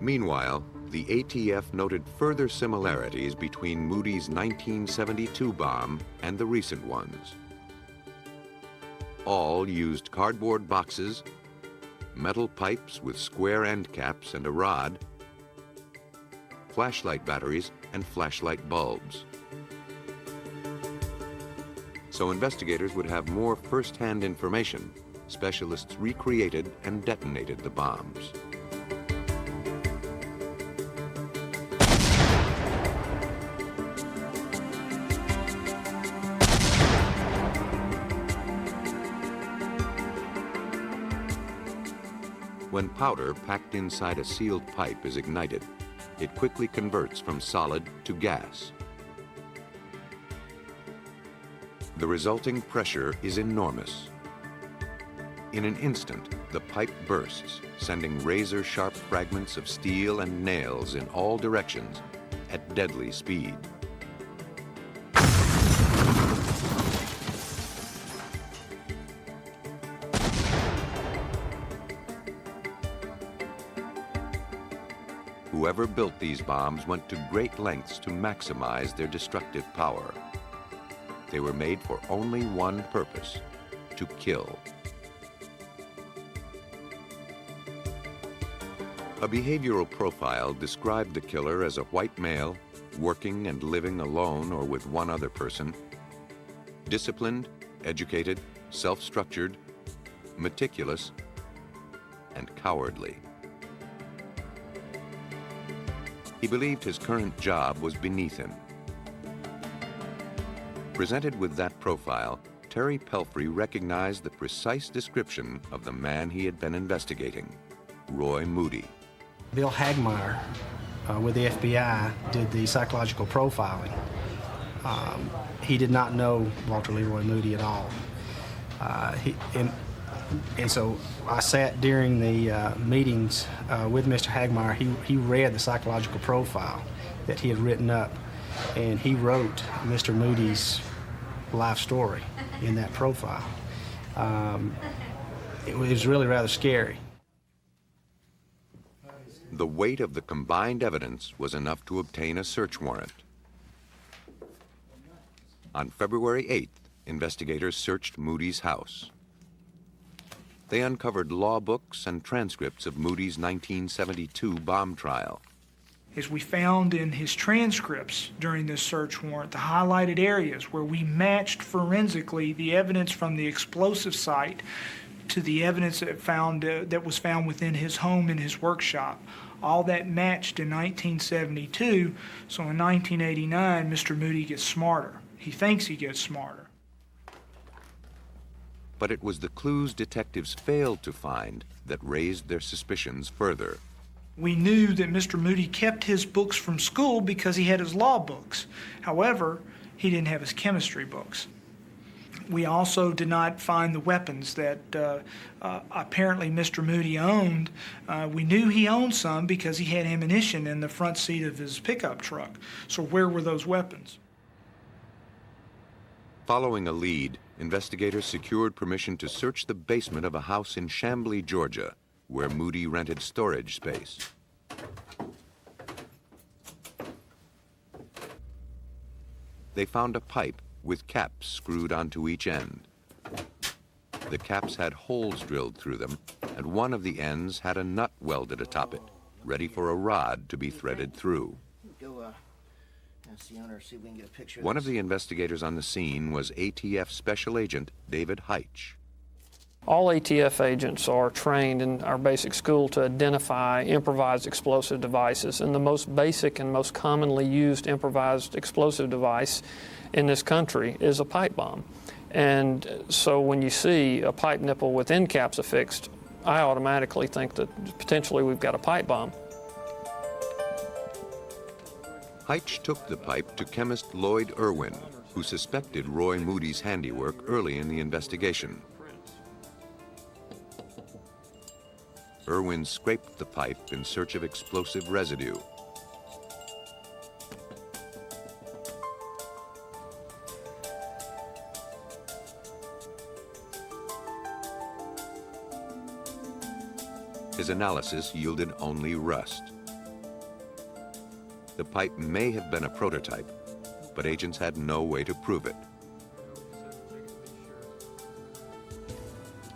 Meanwhile, the ATF noted further similarities between Moody's 1972 bomb and the recent ones. All used cardboard boxes, metal pipes with square end caps and a rod, flashlight batteries, and flashlight bulbs. So investigators would have more first-hand information. Specialists recreated and detonated the bombs. When powder packed inside a sealed pipe is ignited, it quickly converts from solid to gas. The resulting pressure is enormous. In an instant, the pipe bursts, sending razor-sharp fragments of steel and nails in all directions at deadly speed. Whoever built these bombs went to great lengths to maximize their destructive power. They were made for only one purpose: to kill. A behavioral profile described the killer as a white male, working and living alone or with one other person, disciplined, educated, self-structured, meticulous, and cowardly. He believed his current job was beneath him. Presented with that profile, Terry Pelfrey recognized the precise description of the man he had been investigating, Roy Moody. Bill Hagmeyer with the FBI did the psychological profiling. He did not know Walter Leroy Moody at all. And so I sat during the meetings with Mr. Hagmeyer. He read the psychological profile that he had written up, and he wrote Mr. Moody's life story in that profile. It was really rather scary. The weight of the combined evidence was enough to obtain a search warrant. On February 8th, investigators searched Moody's house. They uncovered law books and transcripts of Moody's 1972 bomb trial. As we found in his transcripts during this search warrant, the highlighted areas where we matched forensically the evidence from the explosive site to the evidence that was found within his home and his workshop. All that matched in 1972, so in 1989, Mr. Moody gets smarter. He thinks he gets smarter. But it was the clues detectives failed to find that raised their suspicions further. We knew that Mr. Moody kept his books from school because he had his law books. However, he didn't have his chemistry books. We also did not find the weapons that apparently Mr. Moody owned. We knew he owned some because he had ammunition in the front seat of his pickup truck. So where were those weapons? Following a lead, investigators secured permission to search the basement of a house in Chamblee, Georgia, where Moody rented storage space. They found a pipe with caps screwed onto each end. The caps had holes drilled through them, and one of the ends had a nut welded atop it, ready for a rod to be threaded through. One of the investigators on the scene was ATF Special Agent David Heitch. All ATF agents are trained in our basic school to identify improvised explosive devices, and the most basic and most commonly used improvised explosive device in this country is a pipe bomb. And so when you see a pipe nipple with end caps affixed, I automatically think that potentially we've got a pipe bomb. Heitch took the pipe to chemist Lloyd Irwin, who suspected Roy Moody's handiwork early in the investigation. Irwin scraped the pipe in search of explosive residue. His analysis yielded only rust. The pipe may have been a prototype, but agents had no way to prove it.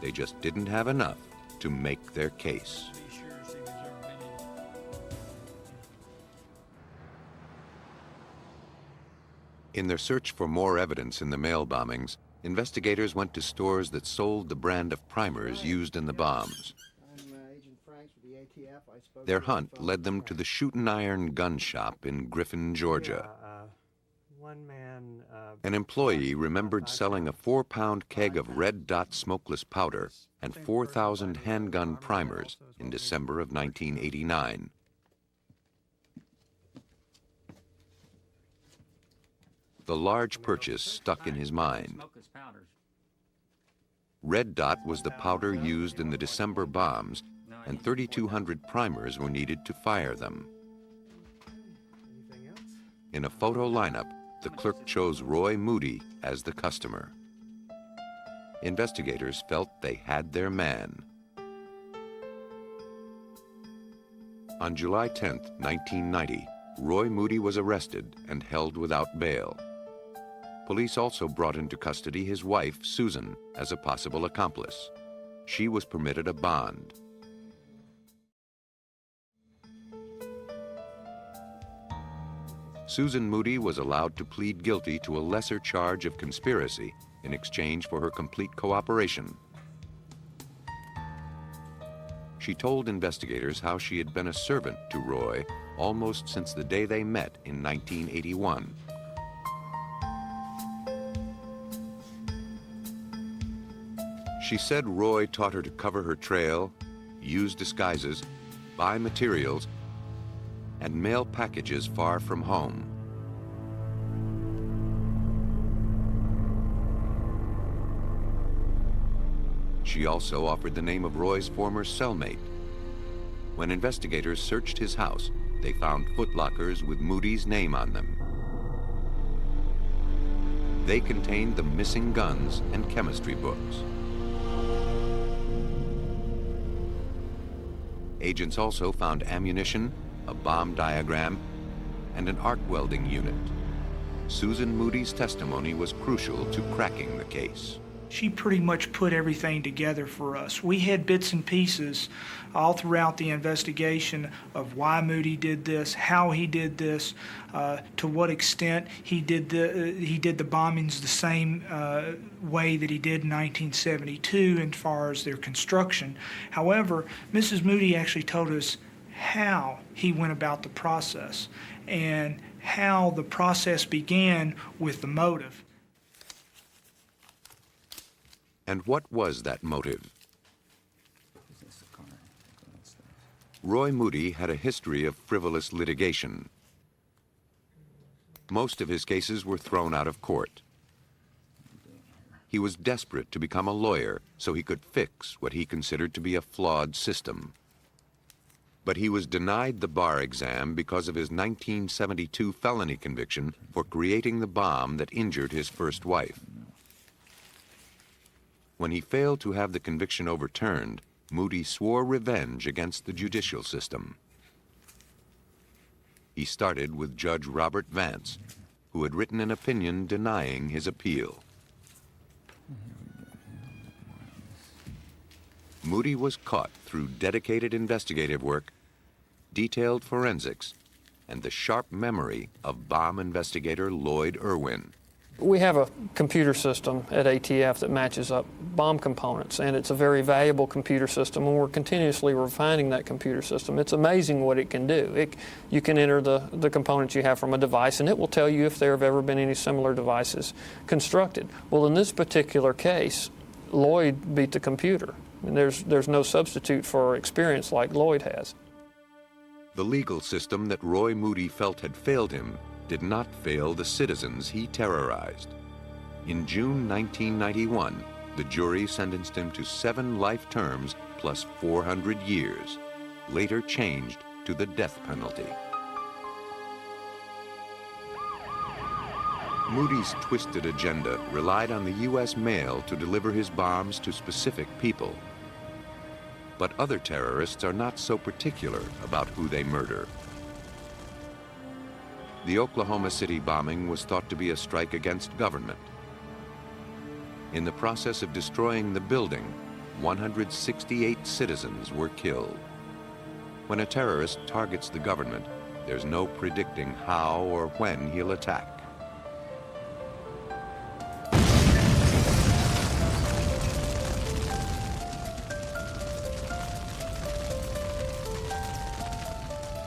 They just didn't have enough to make their case. In their search for more evidence in the mail bombings, investigators went to stores that sold the brand of primers used in the bombs. Their hunt led them to the Shootin' Iron gun shop in Griffin, Georgia. An employee remembered selling a 4-pound keg of Red Dot smokeless powder and 4,000 handgun primers in December of 1989. The large purchase stuck in his mind. Red Dot was the powder used in the December bombs, and 3,200 primers were needed to fire them. In a photo lineup, the clerk chose Roy Moody as the customer. Investigators felt they had their man. On July 10, 1990, Roy Moody was arrested and held without bail. Police also brought into custody his wife, Susan, as a possible accomplice. She was permitted a bond. Susan Moody was allowed to plead guilty to a lesser charge of conspiracy in exchange for her complete cooperation. She told investigators how she had been a servant to Roy almost since the day they met in 1981. She said Roy taught her to cover her trail, use disguises, buy materials, and mail packages far from home. She also offered the name of Roy's former cellmate. When investigators searched his house, they found footlockers with Moody's name on them. They contained the missing guns and chemistry books. Agents also found ammunition, a bomb diagram, and an arc welding unit. Susan Moody's testimony was crucial to cracking the case. She pretty much put everything together for us. We had bits and pieces all throughout the investigation of why Moody did this, how he did this, to what extent he did the bombings the same way that he did in 1972 as far as their construction. However, Mrs. Moody actually told us how he went about the process and how the process began with the motive. And what was that motive? Roy Moody had a history of frivolous litigation. Most of his cases were thrown out of court. He was desperate to become a lawyer so he could fix what he considered to be a flawed system. But he was denied the bar exam because of his 1972 felony conviction for creating the bomb that injured his first wife. When he failed to have the conviction overturned, Moody swore revenge against the judicial system. He started with Judge Robert Vance, who had written an opinion denying his appeal. Moody was caught through dedicated investigative work, detailed forensics, and the sharp memory of bomb investigator Lloyd Irwin. We have a computer system at ATF that matches up bomb components, and it's a very valuable computer system, and we're continuously refining that computer system. It's amazing what it can do. You can enter the components you have from a device, and it will tell you if there have ever been any similar devices constructed. Well, in this particular case, Lloyd beat the computer. And there's no substitute for experience like Lloyd has. The legal system that Roy Moody felt had failed him did not fail the citizens he terrorized. In June 1991, the jury sentenced him to 7 life terms plus 400 years, later changed to the death penalty. Moody's twisted agenda relied on the U.S. mail to deliver his bombs to specific people. But other terrorists are not so particular about who they murder. The Oklahoma City bombing was thought to be a strike against government. In the process of destroying the building, 168 citizens were killed. When a terrorist targets the government, there's no predicting how or when he'll attack.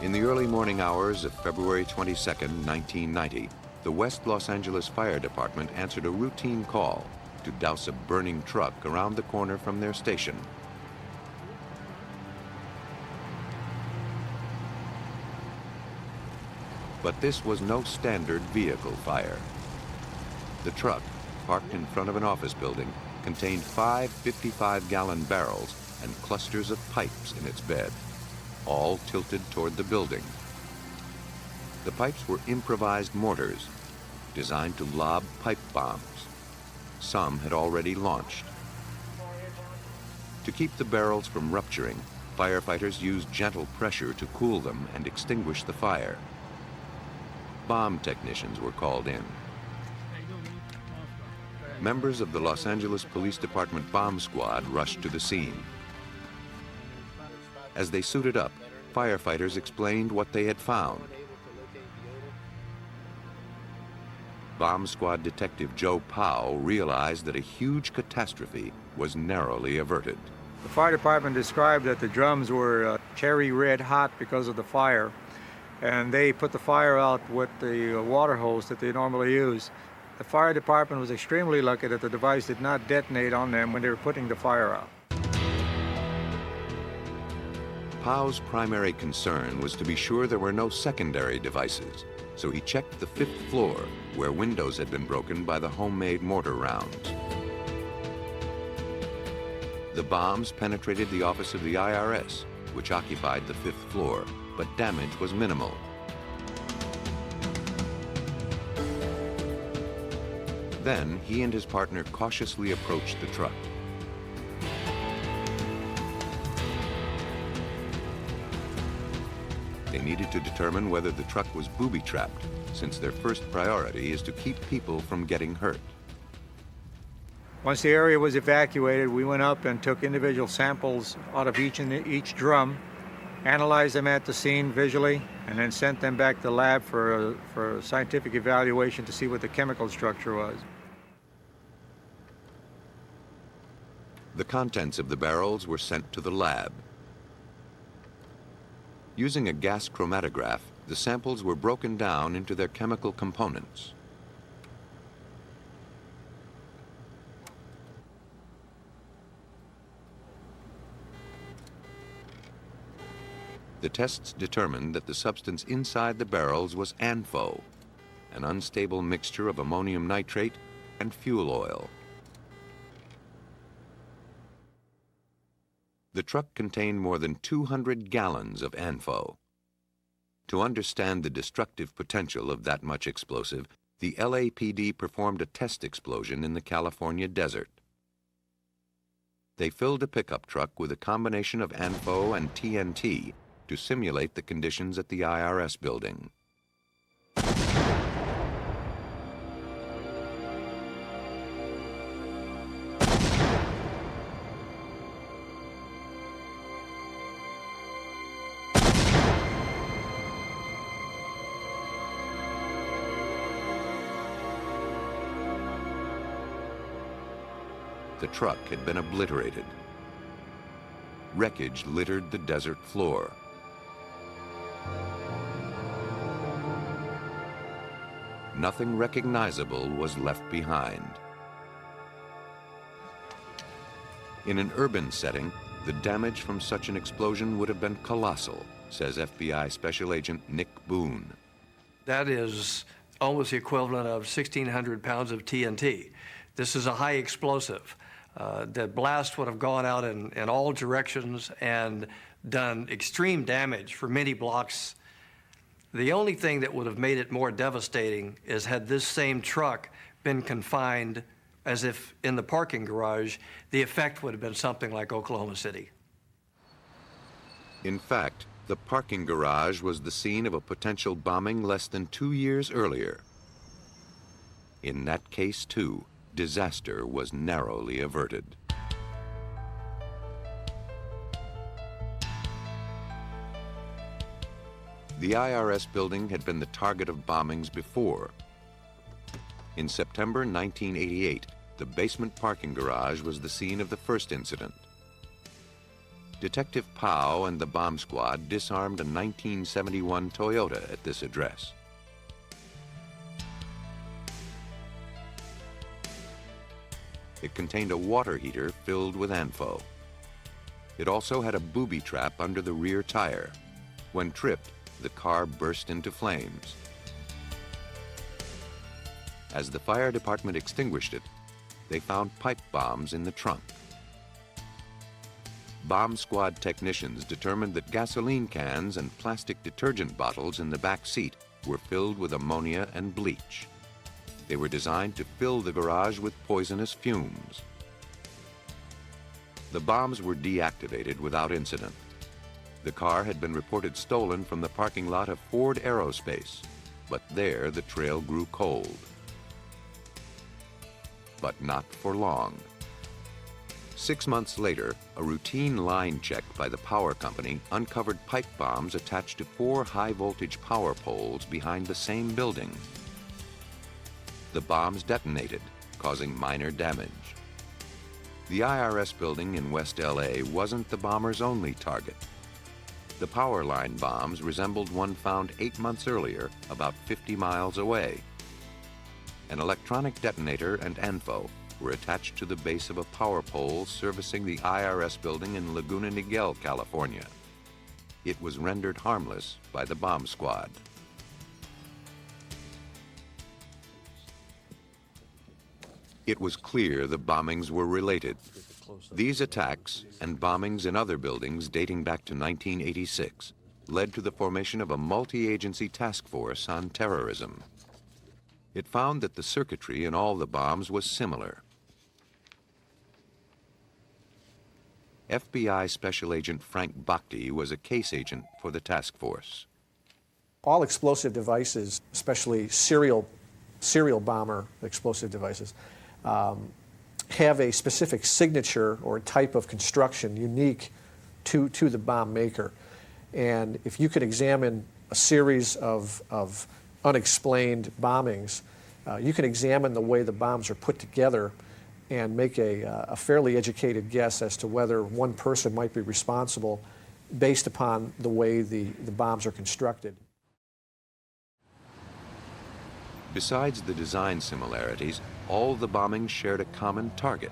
In the early morning hours of February 22, 1990, the West Los Angeles Fire Department answered a routine call to douse a burning truck around the corner from their station. But this was no standard vehicle fire. The truck, parked in front of an office building, contained 5 55-gallon barrels and clusters of pipes in its bed, all tilted toward the building. The pipes were improvised mortars designed to lob pipe bombs. Some had already launched. To keep the barrels from rupturing, firefighters used gentle pressure to cool them and extinguish the fire. Bomb technicians were called in. Members of the Los Angeles Police Department bomb squad rushed to the scene. As they suited up, firefighters explained what they had found. Bomb squad detective Joe Powell realized that a huge catastrophe was narrowly averted. The fire department described that the drums were cherry red hot because of the fire, and they put the fire out with the water hose that they normally use. The fire department was extremely lucky that the device did not detonate on them when they were putting the fire out. Powell's primary concern was to be sure there were no secondary devices, so he checked the 5th floor where windows had been broken by the homemade mortar rounds. The bombs penetrated the office of the IRS, which occupied the 5th floor, but damage was minimal. Then he and his partner cautiously approached the truck. They needed to determine whether the truck was booby-trapped, since their first priority is to keep people from getting hurt. Once the area was evacuated, we went up and took individual samples out of each drum, analyzed them at the scene visually, and then sent them back to the lab for a scientific evaluation to see what the chemical structure was. The contents of the barrels were sent to the lab. Using a gas chromatograph, the samples were broken down into their chemical components. The tests determined that the substance inside the barrels was ANFO, an unstable mixture of ammonium nitrate and fuel oil. The truck contained more than 200 gallons of ANFO. To understand the destructive potential of that much explosive, the LAPD performed a test explosion in the California desert. They filled a pickup truck with a combination of ANFO and TNT to simulate the conditions at the IRS building. The truck had been obliterated. Wreckage littered the desert floor. Nothing recognizable was left behind. In an urban setting, the damage from such an explosion would have been colossal, says FBI Special Agent Nick Boone. That is almost the equivalent of 1,600 pounds of TNT. This is a high explosive. The blast would have gone out in all directions and done extreme damage for many blocks. The only thing that would have made it more devastating is had this same truck been confined as if in the parking garage, the effect would have been something like Oklahoma City. In fact, the parking garage was the scene of a potential bombing less than 2 years earlier. In that case, too, disaster was narrowly averted. The IRS building had been the target of bombings before. In September 1988, the basement parking garage was the scene of the first incident. Detective Powell and the bomb squad disarmed a 1971 Toyota at this address. It contained a water heater filled with ANFO. It also had a booby trap under the rear tire. When tripped, the car burst into flames. As the fire department extinguished it, they found pipe bombs in the trunk. Bomb squad technicians determined that gasoline cans and plastic detergent bottles in the back seat were filled with ammonia and bleach. They were designed to fill the garage with poisonous fumes. The bombs were deactivated without incident. The car had been reported stolen from the parking lot of Ford Aerospace, but there the trail grew cold. But not for long. 6 months later, a routine line check by the power company uncovered pipe bombs attached to 4 high-voltage power poles behind the same building. The bombs detonated, causing minor damage. The IRS building in West LA wasn't the bombers' only target. The power line bombs resembled one found 8 months earlier, about 50 miles away. An electronic detonator and ANFO were attached to the base of a power pole servicing the IRS building in Laguna Niguel, California. It was rendered harmless by the bomb squad. It was clear the bombings were related. These attacks and bombings in other buildings dating back to 1986 led to the formation of a multi-agency task force on terrorism. It found that the circuitry in all the bombs was similar. FBI Special Agent Frank Bhakti was a case agent for the task force. All explosive devices, especially serial bomber explosive devices, have a specific signature or type of construction unique to the bomb maker. And if you could examine a series of unexplained bombings, you can examine the way the bombs are put together and make a fairly educated guess as to whether one person might be responsible based upon the way the bombs are constructed. Besides the design similarities, all the bombings shared a common target,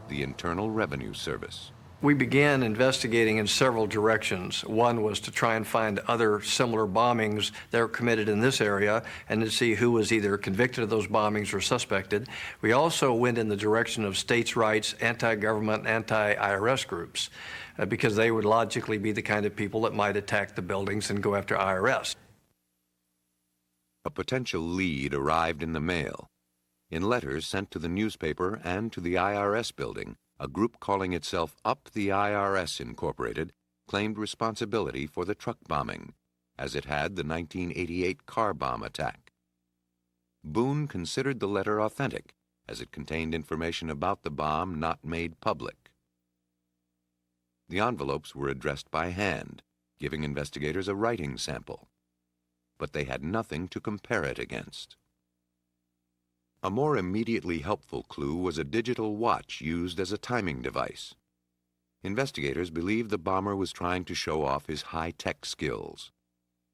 the Internal Revenue Service. We began investigating in several directions. One was to try and find other similar bombings that were committed in this area and to see who was either convicted of those bombings or suspected. We also went in the direction of states' rights, anti-government, anti-IRS groups, because they would logically be the kind of people that might attack the buildings and go after IRS. A potential lead arrived in the mail. In letters sent to the newspaper and to the IRS building, a group calling itself Up the IRS Incorporated claimed responsibility for the truck bombing, as it had the 1988 car bomb attack. Boone considered the letter authentic, as it contained information about the bomb not made public. The envelopes were addressed by hand, giving investigators a writing sample, but they had nothing to compare it against. A more immediately helpful clue was a digital watch used as a timing device. Investigators believed the bomber was trying to show off his high-tech skills,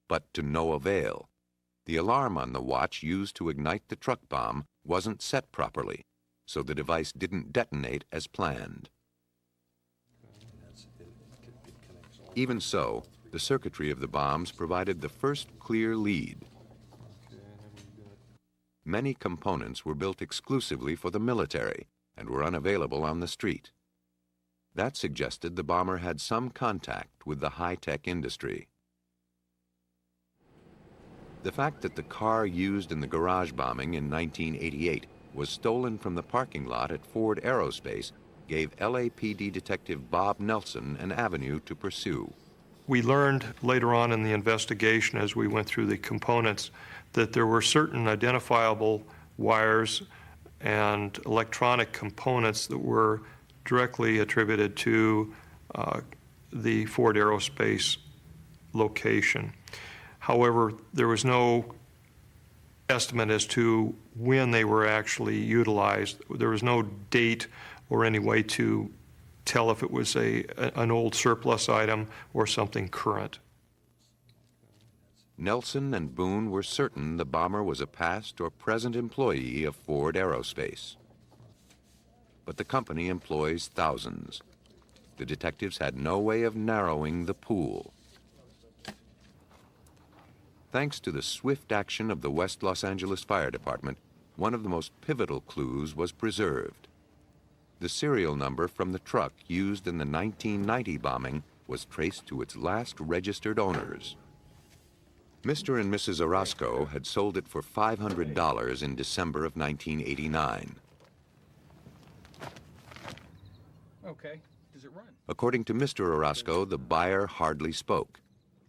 but to no avail. The alarm on the watch used to ignite the truck bomb wasn't set properly, so the device didn't detonate as planned. Even so, the circuitry of the bombs provided the first clear lead. Many components were built exclusively for the military and were unavailable on the street. That suggested the bomber had some contact with the high-tech industry. The fact that the car used in the garage bombing in 1988 was stolen from the parking lot at Ford Aerospace gave LAPD Detective Bob Nelson an avenue to pursue. We learned later on in the investigation, as we went through the components, that there were certain identifiable wires and electronic components that were directly attributed to the Ford Aerospace location. However, there was no estimate as to when they were actually utilized. There was no date or any way to tell if it was an old surplus item or something current. Nelson and Boone were certain the bomber was a past or present employee of Ford Aerospace. But the company employs thousands. The detectives had no way of narrowing the pool. Thanks to the swift action of the West Los Angeles Fire Department, one of the most pivotal clues was preserved. The serial number from the truck used in the 1990 bombing was traced to its last registered owners. Mr. and Mrs. Orozco had sold it for $500 in December of 1989. Okay, does it run? According to Mr. Orozco, the buyer hardly spoke,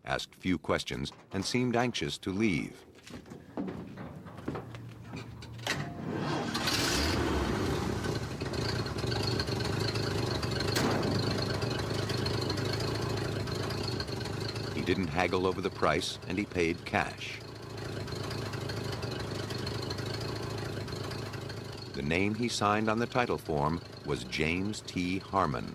asked few questions, and seemed anxious to leave. He didn't haggle over the price, and he paid cash. The name he signed on the title form was James T. Harmon.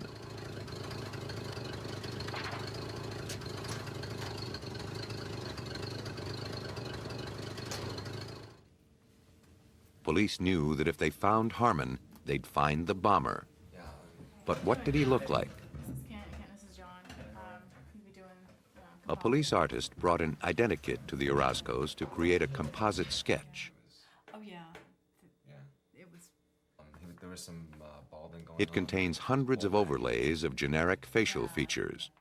Police knew that if they found Harmon, they'd find the bomber. But what did he look like? A police artist brought an identikit to the Orozcos to create a composite sketch. Oh, yeah. It was... there was some balding going on. It contains hundreds of overlays of generic facial features.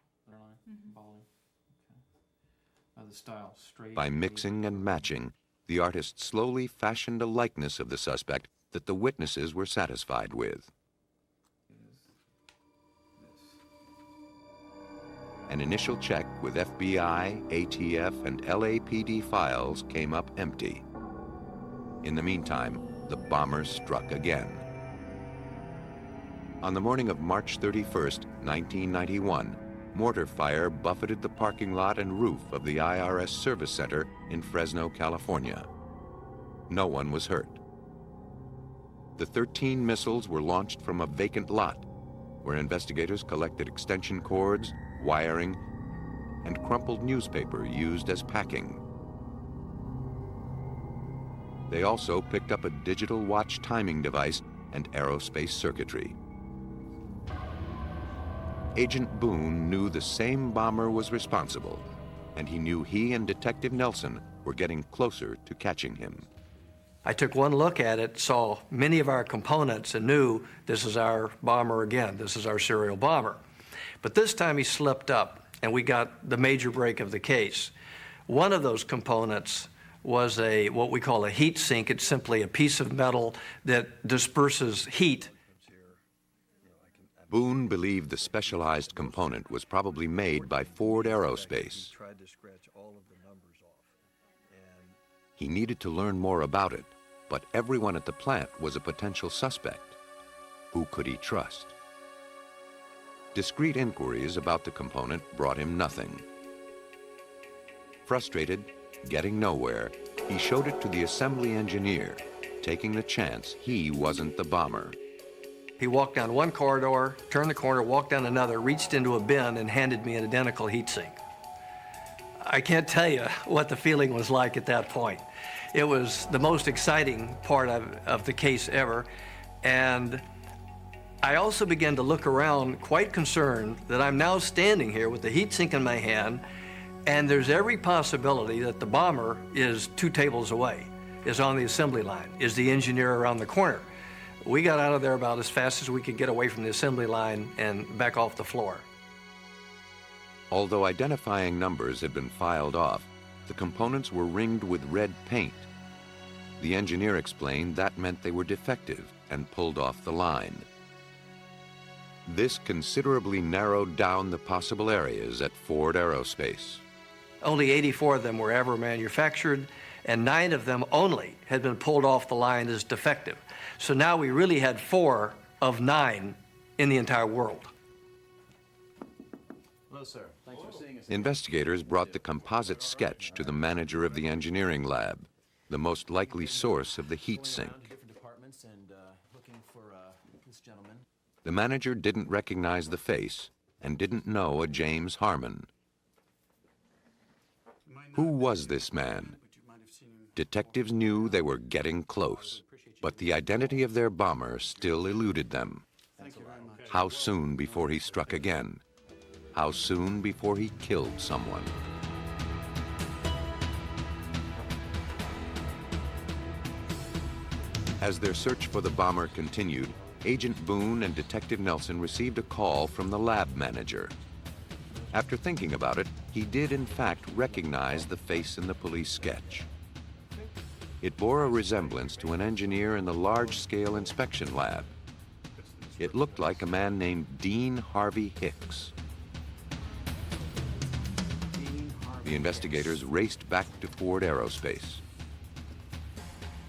The style, straight. By mixing and matching, the artist slowly fashioned a likeness of the suspect that the witnesses were satisfied with. An initial check with FBI, ATF, and LAPD files came up empty. In the meantime, the bomber struck again. On the morning of March 31st, 1991, mortar fire buffeted the parking lot and roof of the IRS Service Center in Fresno, California. No one was hurt. The 13 missiles were launched from a vacant lot, where investigators collected extension cords, wiring, and crumpled newspaper used as packing. They also picked up a digital watch timing device and aerospace circuitry. Agent Boone knew the same bomber was responsible, and he knew he and Detective Nelson were getting closer to catching him. I took one look at it, saw many of our components, and knew this is our bomber again. This is our serial bomber. But this time he slipped up, and we got the major break of the case. One of those components was what we call a heat sink. It's simply a piece of metal that disperses heat. Boone believed the specialized component was probably made by Ford Aerospace. He needed to learn more about it, but everyone at the plant was a potential suspect. Who could he trust? Discreet inquiries about the component brought him nothing. Frustrated, getting nowhere, he showed it to the assembly engineer, taking the chance he wasn't the bomber. He walked down one corridor, turned the corner, walked down another, reached into a bin, and handed me an identical heat sink. I can't tell you what the feeling was like at that point. It was the most exciting part of the case ever. And I also began to look around quite concerned that I'm now standing here with the heat sink in my hand, and there's every possibility that the bomber is 2 tables away, is on the assembly line, is the engineer around the corner. We got out of there about as fast as we could get away from the assembly line and back off the floor. Although identifying numbers had been filed off, the components were ringed with red paint. The engineer explained that meant they were defective and pulled off the line. This considerably narrowed down the possible areas at Ford Aerospace. Only 84 of them were ever manufactured, and 9 of them only had been pulled off the line as defective. So now we really had 4 of 9 in the entire world. Hello, sir. Thanks for seeing us. Investigators brought the composite sketch to the manager of the engineering lab, the most likely source of the heat sink. The manager didn't recognize the face and didn't know a James Harmon. Who was this man? Detectives knew they were getting close, but the identity of their bomber still eluded them. How soon before he struck again? How soon before he killed someone? As their search for the bomber continued, Agent Boone and Detective Nelson received a call from the lab manager. After thinking about it, he did in fact recognize the face in the police sketch. It bore a resemblance to an engineer in the large-scale inspection lab. It looked like a man named Dean Harvey Hicks. The investigators raced back to Ford Aerospace.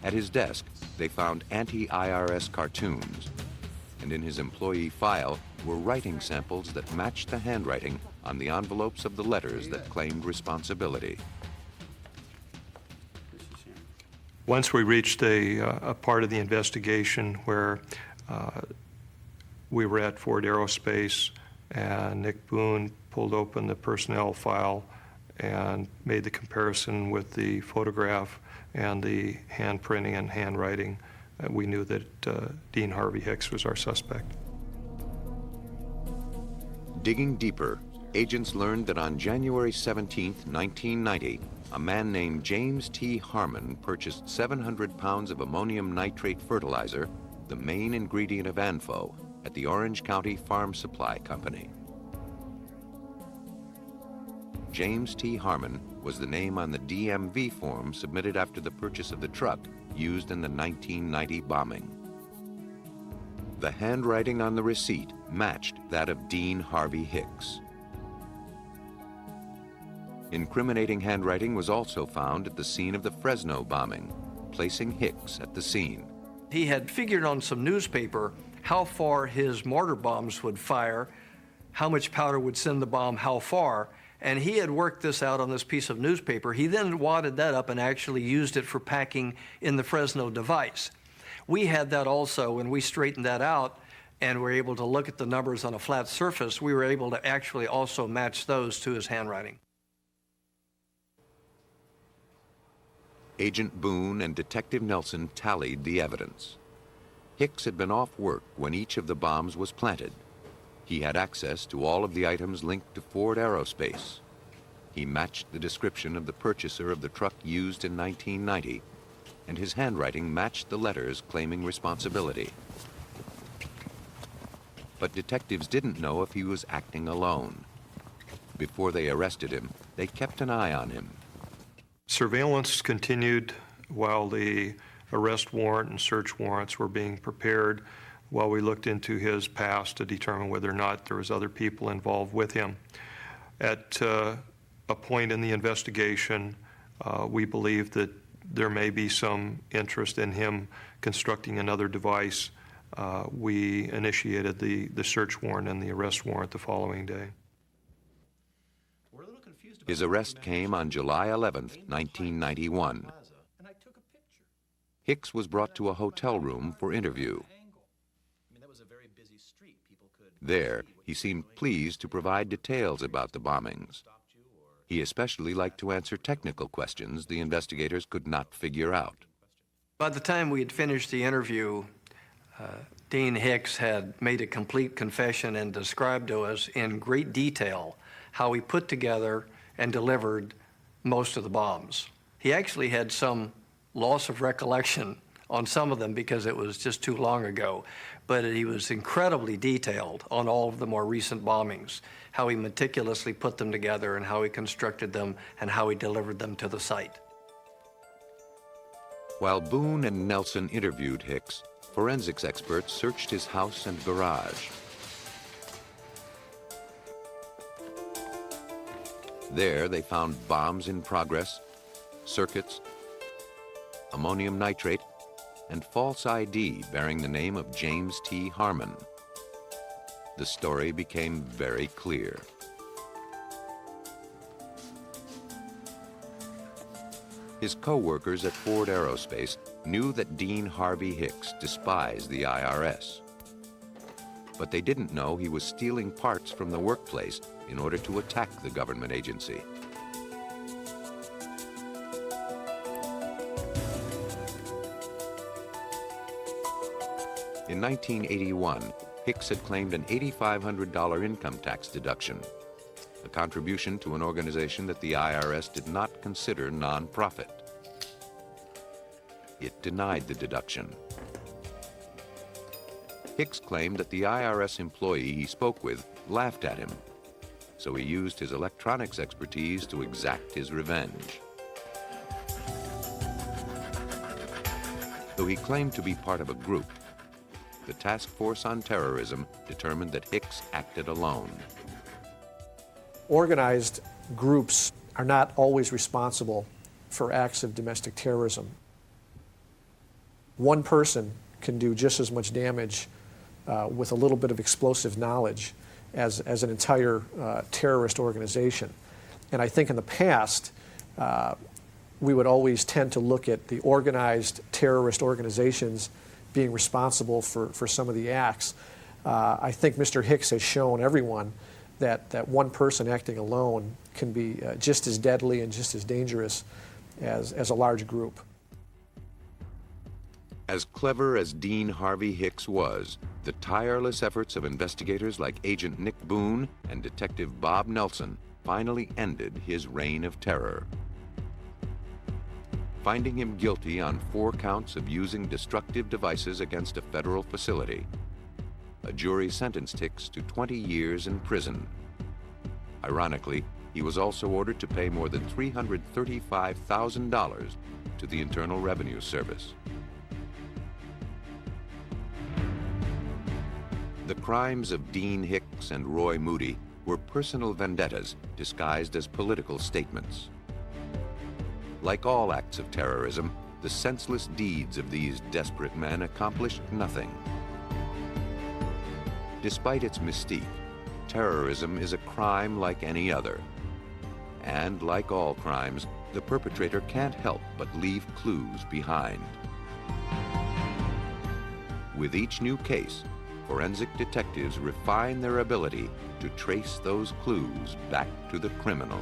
At his desk, they found anti-IRS cartoons, and in his employee file were writing samples that matched the handwriting on the envelopes of the letters that claimed responsibility. Once we reached a part of the investigation where we were at Ford Aerospace, and Nick Boone pulled open the personnel file and made the comparison with the photograph and the handprinting and handwriting, we knew that Dean Harvey Hicks was our suspect. Digging deeper, agents learned that on January 17, 1990, a man named James T. Harmon purchased 700 pounds of ammonium nitrate fertilizer, the main ingredient of ANFO, at the Orange County Farm Supply Company. James T. Harmon was the name on the DMV form submitted after the purchase of the truck used in the 1990 bombing. The handwriting on the receipt matched that of Dean Harvey Hicks. Incriminating handwriting was also found at the scene of the Fresno bombing, placing Hicks at the scene. He had figured on some newspaper how far his mortar bombs would fire, how much powder would send the bomb how far, and he had worked this out on this piece of newspaper. He then wadded that up and actually used it for packing in the Fresno device. We had that also. When we straightened that out and were able to look at the numbers on a flat surface, we were able to actually also match those to his handwriting. Agent Boone and Detective Nelson tallied the evidence. Hicks had been off work when each of the bombs was planted. He had access to all of the items linked to Ford Aerospace. He matched the description of the purchaser of the truck used in 1990, and his handwriting matched the letters claiming responsibility. But detectives didn't know if he was acting alone. Before they arrested him, they kept an eye on him. Surveillance continued while the arrest warrant and search warrants were being prepared, while we looked into his past to determine whether or not there was other people involved with him. At a point in the investigation, we believe that there may be some interest in him constructing another device. We initiated the search warrant and the arrest warrant the following day. His arrest came on July 11th, 1991. Hicks was brought to a hotel room for interview. There, he seemed pleased to provide details about the bombings. He especially liked to answer technical questions the investigators could not figure out. By the time we had finished the interview, Dean Hicks had made a complete confession and described to us in great detail how he put together and delivered most of the bombs. He actually had some loss of recollection on some of them because it was just too long ago, but he was incredibly detailed on all of the more recent bombings, how he meticulously put them together and how he constructed them and how he delivered them to the site. While Boone and Nelson interviewed Hicks, forensics experts searched his house and garage. There, they found bombs in progress, circuits, ammonium nitrate, and false ID bearing the name of James T. Harmon. The story became very clear. His co-workers at Ford Aerospace knew that Dean Harvey Hicks despised the IRS. But they didn't know he was stealing parts from the workplace in order to attack the government agency. In 1981, Hicks had claimed an $8,500 income tax deduction, a contribution to an organization that the IRS did not consider non-profit. It denied the deduction. Hicks claimed that the IRS employee he spoke with laughed at him, so he used his electronics expertise to exact his revenge. Though he claimed to be part of a group, the Task Force on Terrorism determined that Hicks acted alone. Organized groups are not always responsible for acts of domestic terrorism. One person can do just as much damage with a little bit of explosive knowledge as an entire terrorist organization. And I think in the past, we would always tend to look at the organized terrorist organizations being responsible for some of the acts. I think Mr. Hicks has shown everyone that one person acting alone can be just as deadly and just as dangerous as a large group. As clever as Dean Harvey Hicks was, the tireless efforts of investigators like Agent Nick Boone and Detective Bob Nelson finally ended his reign of terror. Finding him guilty on 4 counts of using destructive devices against a federal facility, a jury sentenced Hicks to 20 years in prison. Ironically, he was also ordered to pay more than $335,000 to the Internal Revenue Service. The crimes of Dean Hicks and Roy Moody were personal vendettas disguised as political statements. Like all acts of terrorism, the senseless deeds of these desperate men accomplished nothing. Despite its mystique, terrorism is a crime like any other. And like all crimes, the perpetrator can't help but leave clues behind. With each new case, forensic detectives refine their ability to trace those clues back to the criminal.